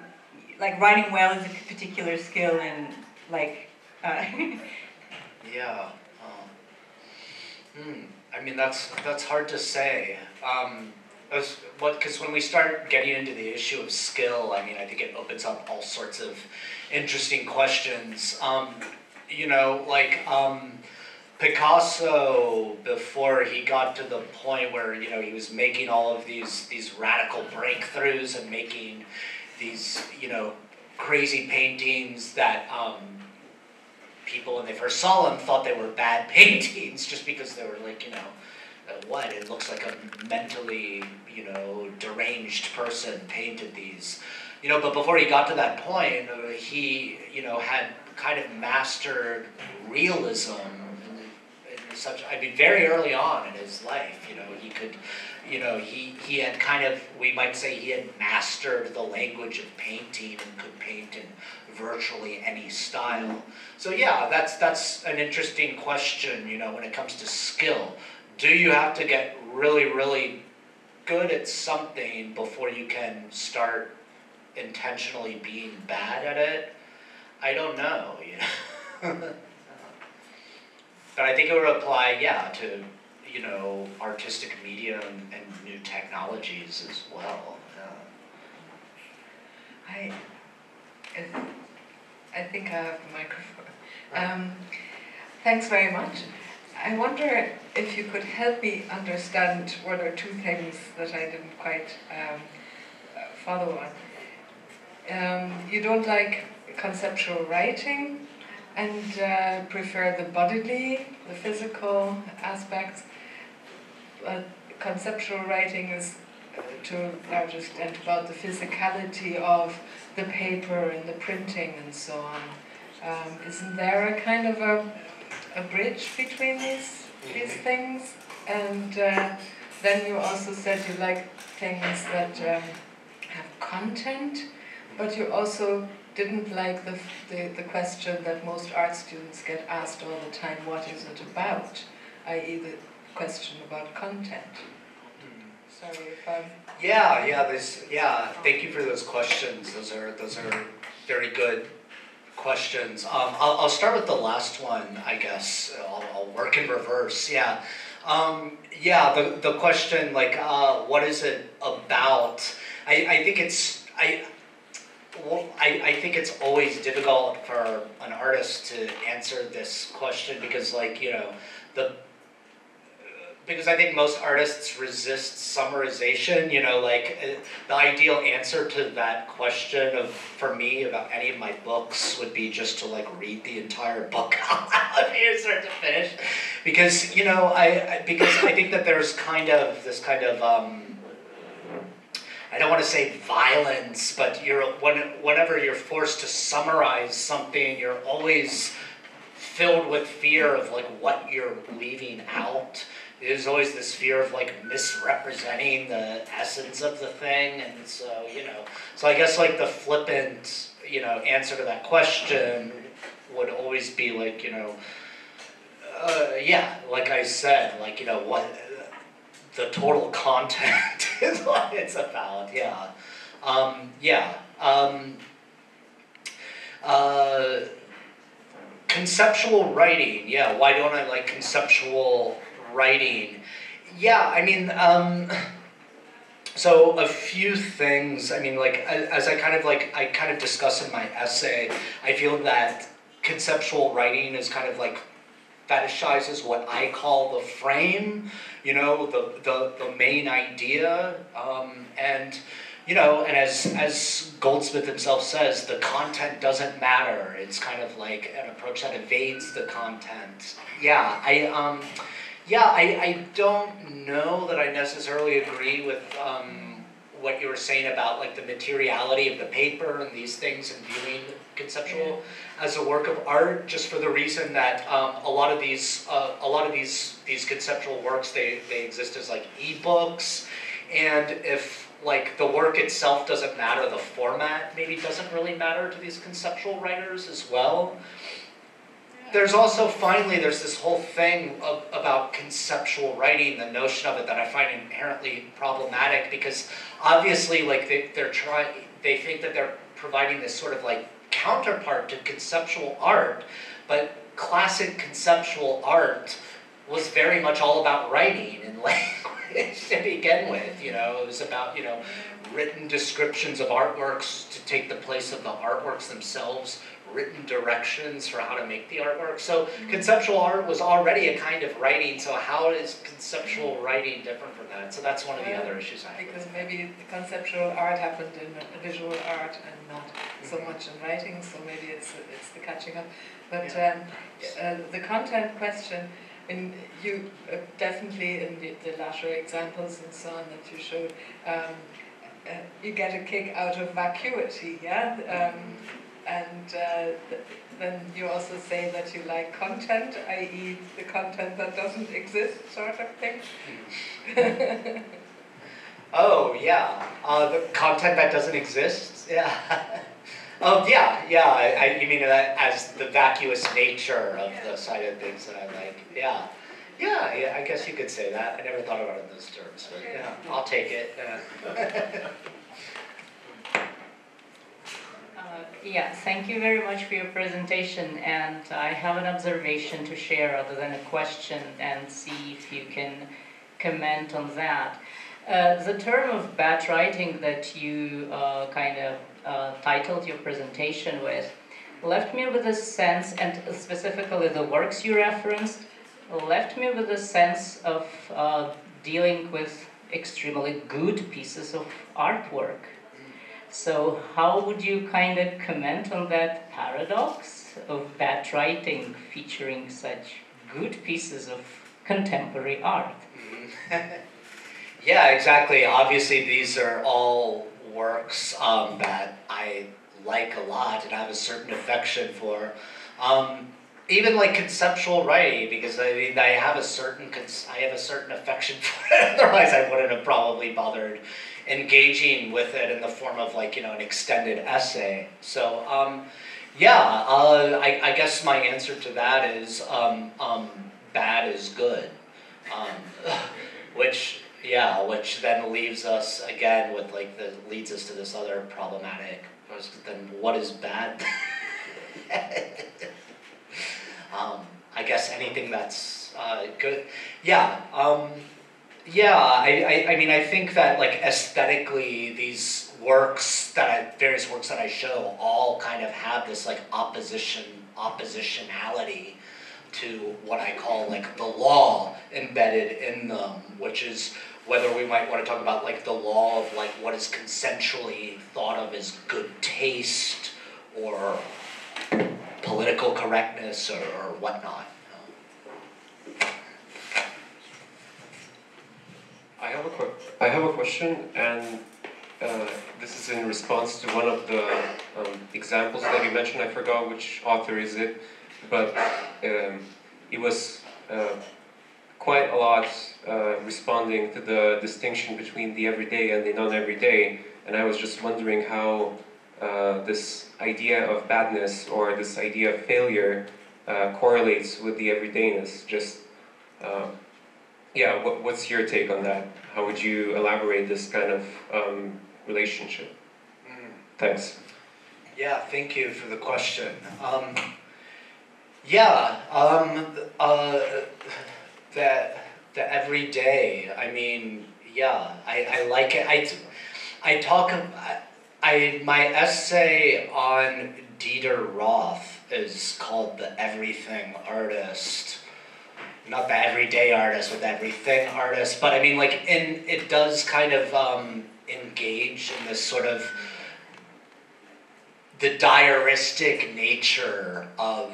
like writing well is a particular skill, and like. Yeah. I mean, that's hard to say. Because when we start getting into the issue of skill, I mean, I think it opens up all sorts of interesting questions. You know, like Picasso, before he got to the point where, you know, he was making all of these radical breakthroughs and making these, you know, crazy paintings that people, when they first saw them, thought they were bad paintings just because they were like, you know, what? It looks like a mentally, you know, deranged person painted these. You know, but before he got to that point, he, you know, had kind of mastered realism in such, I mean, very early on in his life, you know, he could, you know, he had kind of, we might say he had mastered the language of painting and could paint in virtually any style. So yeah, that's an interesting question, you know, when it comes to skill. Do you have to get really, really good at something before you can start intentionally being bad at it, I don't know, you know. But I think it would apply, yeah, to, you know, artistic media and new technologies as well. I think I have a microphone. Thanks very much. I wonder if you could help me understand one or two things that I didn't quite follow on. You don't like conceptual writing and prefer the bodily, the physical aspects. But conceptual writing is to a large extent about the physicality of the paper and the printing and so on. Isn't there a kind of a bridge between these things? And then you also said you like things that have content, but you also didn't like the question that most art students get asked all the time, what is it about? I.e. the question about content. Sorry if I'm... Thank you for those questions. Those are very good questions. I'll start with the last one, I guess. I'll work in reverse. The question, like, what is it about? I think it's always difficult for an artist to answer this question because, like, you know, because I think most artists resist summarization, you know, like the ideal answer to that question for me about any of my books would be just to like read the entire book out loud from start to finish. Because, you know, I think that there's kind of this kind of, I don't want to say violence, but whenever you're forced to summarize something, you're always filled with fear of like what you're leaving out. There's always this fear of like misrepresenting the essence of the thing, and so, you know, so I guess like the flippant, you know, answer to that question would always be like, you know, like I said, like, you know, what the total content is what it's about, conceptual writing, why don't I like conceptual writing? I mean, so a few things. I mean, like as I kind of discuss in my essay, I feel that conceptual writing is kind of like fetishizes what I call the frame, you know, the main idea, and you know, and as Goldsmith himself says, the content doesn't matter. It's kind of like an approach that evades the content. I don't know that I necessarily agree with what you were saying about like the materiality of the paper and these things and viewing conceptual as a work of art, just for the reason that a lot of these conceptual works they exist as like ebooks, and if like the work itself doesn't matter, the format maybe doesn't really matter to these conceptual writers as well. There's also, finally, there's this whole thing about conceptual writing, the notion of it that I find inherently problematic, because obviously, like, they think that they're providing this sort of, like, counterpart to conceptual art, but classic conceptual art was very much all about writing and language to begin with, you know. It was about, you know, written descriptions of artworks to take the place of the artworks themselves, written directions for how to make the artwork. So conceptual art was already a kind of writing, so how is conceptual writing different from that? So that's one of the other issues I have. Because maybe the conceptual art happened in visual art and not so much in writing, so maybe it's the catching up. But the content question, I mean, you definitely in the latter examples and so on that you showed, you get a kick out of vacuity, and then you also say that you like content, i.e. the content that doesn't exist, sort of thing. The content that doesn't exist? You mean that as the vacuous nature of the side of things that I like? I guess you could say that. I never thought about it in those terms, but I'll take it. Yeah, thank you very much for your presentation, and I have an observation to share other than a question, and see if you can comment on that. The term of bad writing that you kind of titled your presentation with left me with a sense, and specifically the works you referenced, left me with a sense of dealing with extremely good pieces of artwork. So how would you kind of comment on that paradox of bad writing featuring such good pieces of contemporary art? Yeah, exactly. Obviously, these are all works that I like a lot and have a certain affection for. Even like conceptual writing, because I mean, I have a certain affection for it. Otherwise, I wouldn't have probably bothered engaging with it in the form of like, you know, an extended essay. So yeah, I guess my answer to that is bad is good, which then leaves us again with like leads us to this other problematic. Then what is bad? I guess anything that's good. Yeah. I mean, I think that like aesthetically, these various works that I show, all kind of have this like oppositionality to what I call like the law embedded in them, which is whether we might want to talk about like the law of like what is consensually thought of as good taste or political correctness or whatnot. I have a question, and this is in response to one of the examples that you mentioned. I forgot which author is it, but it was quite a lot responding to the distinction between the everyday and the non-everyday, and I was just wondering how this idea of badness or this idea of failure correlates with the everydayness. Just yeah, what's your take on that? How would you elaborate this kind of relationship? Thanks. Yeah, thank you for the question. The everyday. I mean, yeah, I like it. My essay on Dieter Roth is called The Everything Artist. Not the everyday artist, but the everything artist. But I mean, like, it does kind of engage in this sort of the diaristic nature of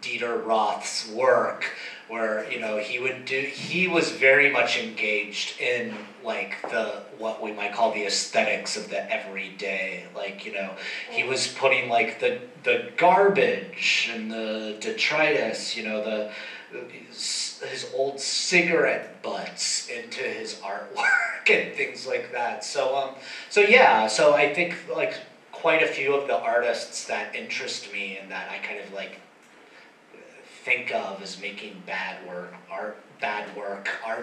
Dieter Roth's work, where, you know, he was very much engaged in like what we might call the aesthetics of the everyday. Like, you know, he was putting like the garbage and the detritus, you know, his old cigarette butts into his artwork and things like that. So yeah, so I think like quite a few of the artists that interest me and that I kind of like think of as making bad work are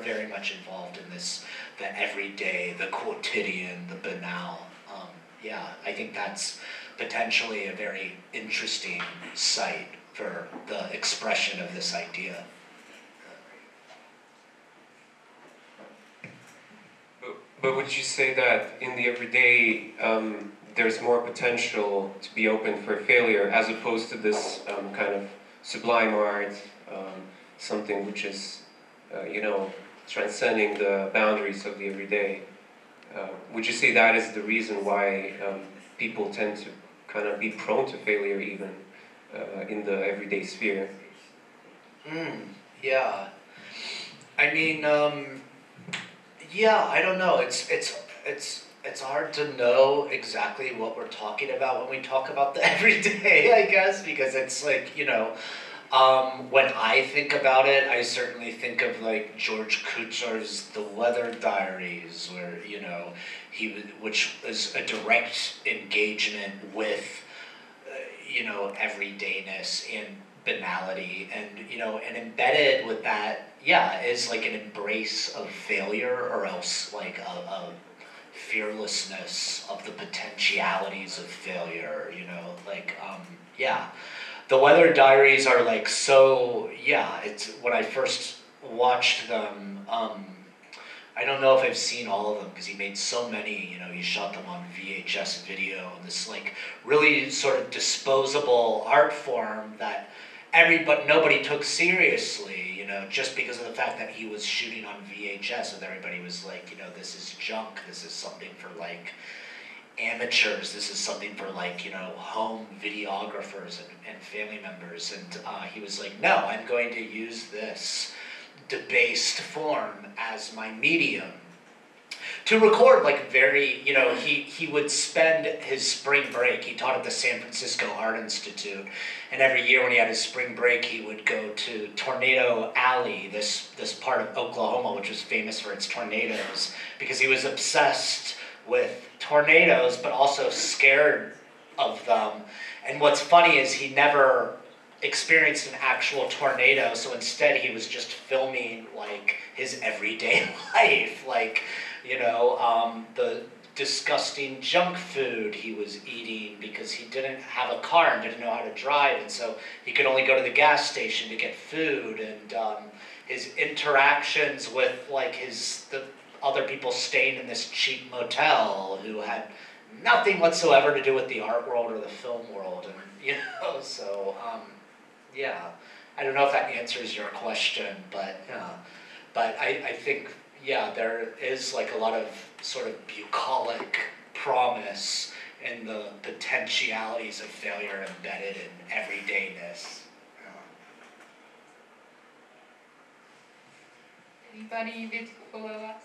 very much involved in this, the everyday, the quotidian, the banal. Yeah, I think that's potentially a very interesting site for the expression of this idea. But would you say that in the everyday there's more potential to be open for failure as opposed to this kind of sublime art, something which is, you know, transcending the boundaries of the everyday? Would you say that is the reason why people tend to kind of be prone to failure even in the everyday sphere? Yeah. I mean, yeah, I don't know. It's hard to know exactly what we're talking about when we talk about the everyday, I guess, because it's like, you know, when I think about it, I certainly think of like George Kuchar's The Weather Diaries, where, you know, which is a direct engagement with, you know, everydayness and banality, and, you know, and embedded with that, yeah, is like an embrace of failure, or else like a fearlessness of the potentialities of failure, you know, like, yeah. The Weather Diaries are like so, yeah, it's, when I first watched them, I don't know if I've seen all of them because he made so many, you know, he shot them on VHS video, and this like really sort of disposable art form that nobody took seriously, you know, just because of the fact that he was shooting on VHS, and everybody was like, you know, this is junk, this is something for like amateurs, this is something for like, you know, home videographers and family members, and he was like, no, I'm going to use this debased form as my medium to record like very, you know, he would spend his spring break, he taught at the San Francisco Art Institute, and every year when he had his spring break he would go to Tornado Alley, this part of Oklahoma which was famous for its tornadoes, because he was obsessed with tornadoes but also scared of them. And what's funny is he never experienced an actual tornado, so instead he was just filming like his everyday life, like, you know, the disgusting junk food he was eating because he didn't have a car and didn't know how to drive, and so he could only go to the gas station to get food, and his interactions with like the other people staying in this cheap motel who had nothing whatsoever to do with the art world or the film world, and you know, so yeah, I don't know if that answers your question, but I think, yeah, there is like a lot of sort of bucolic promise in the potentialities of failure embedded in everydayness. Anybody with follow us?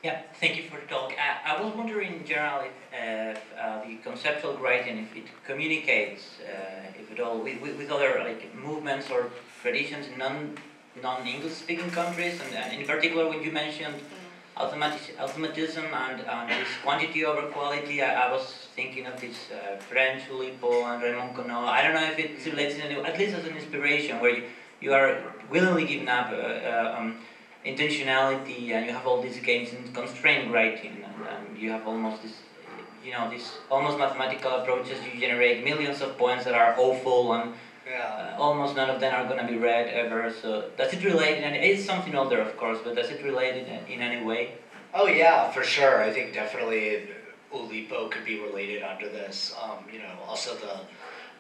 Yeah, thank you for the talk. I was wondering in general if the conceptual writing, if it communicates, if at all, with other like movements or traditions in non-English speaking countries, and in particular when you mentioned automatism and this quantity over quality, I was thinking of this French Oulipo and Raymond Queneau. I don't know if it relates in any, at least as an inspiration, where you are willingly giving up intentionality, and you have all these games in constraint writing, and you have almost this, you know, this almost mathematical approaches. You generate millions of points that are awful, and almost none of them are going to be read ever. So does it relate, and it's something older of course, but does it relate in any way? Oh yeah, for sure. I think definitely Oulipo could be related under this. You know, also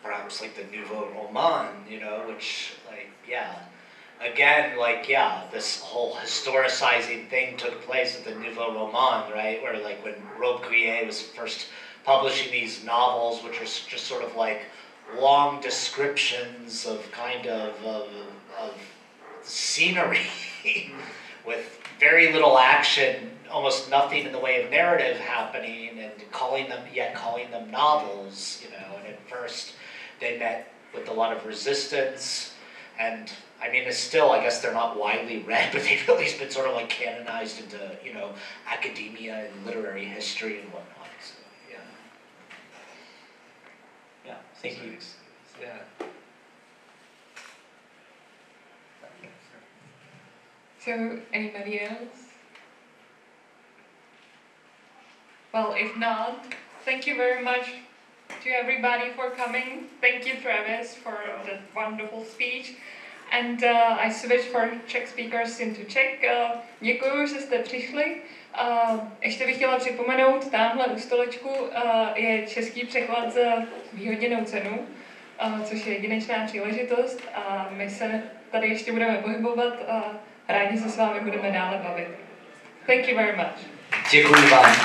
perhaps like the Nouveau Roman, you know, which like, yeah. Again, like, yeah, this whole historicizing thing took place at the Nouveau Roman, right? Where, like, when Robbe-Grillet was first publishing these novels, which are just sort of like long descriptions of kind of scenery with very little action, almost nothing in the way of narrative happening, and calling them novels, you know. And at first, they met with a lot of resistance, and I mean, it's still, I guess they're not widely read, but they've at least been sort of like canonized into, you know, academia and literary history and whatnot. So, yeah. Yeah, thank you. Yeah. So, anybody else? Well, if not, thank you very much to everybody for coming. Thank you, Travis, for that wonderful speech. And I switched for Czech speakers into Czech. Děkuju, že jste přišli. Ještě bych chtěla připomenout, tamhle u stolečku je český překlad za výhodněnou cenu, což je jedinečná příležitost, a my se tady ještě budeme pohybovat a rádi se s vámi budeme dále bavit. Thank you very much. Děkuji vám.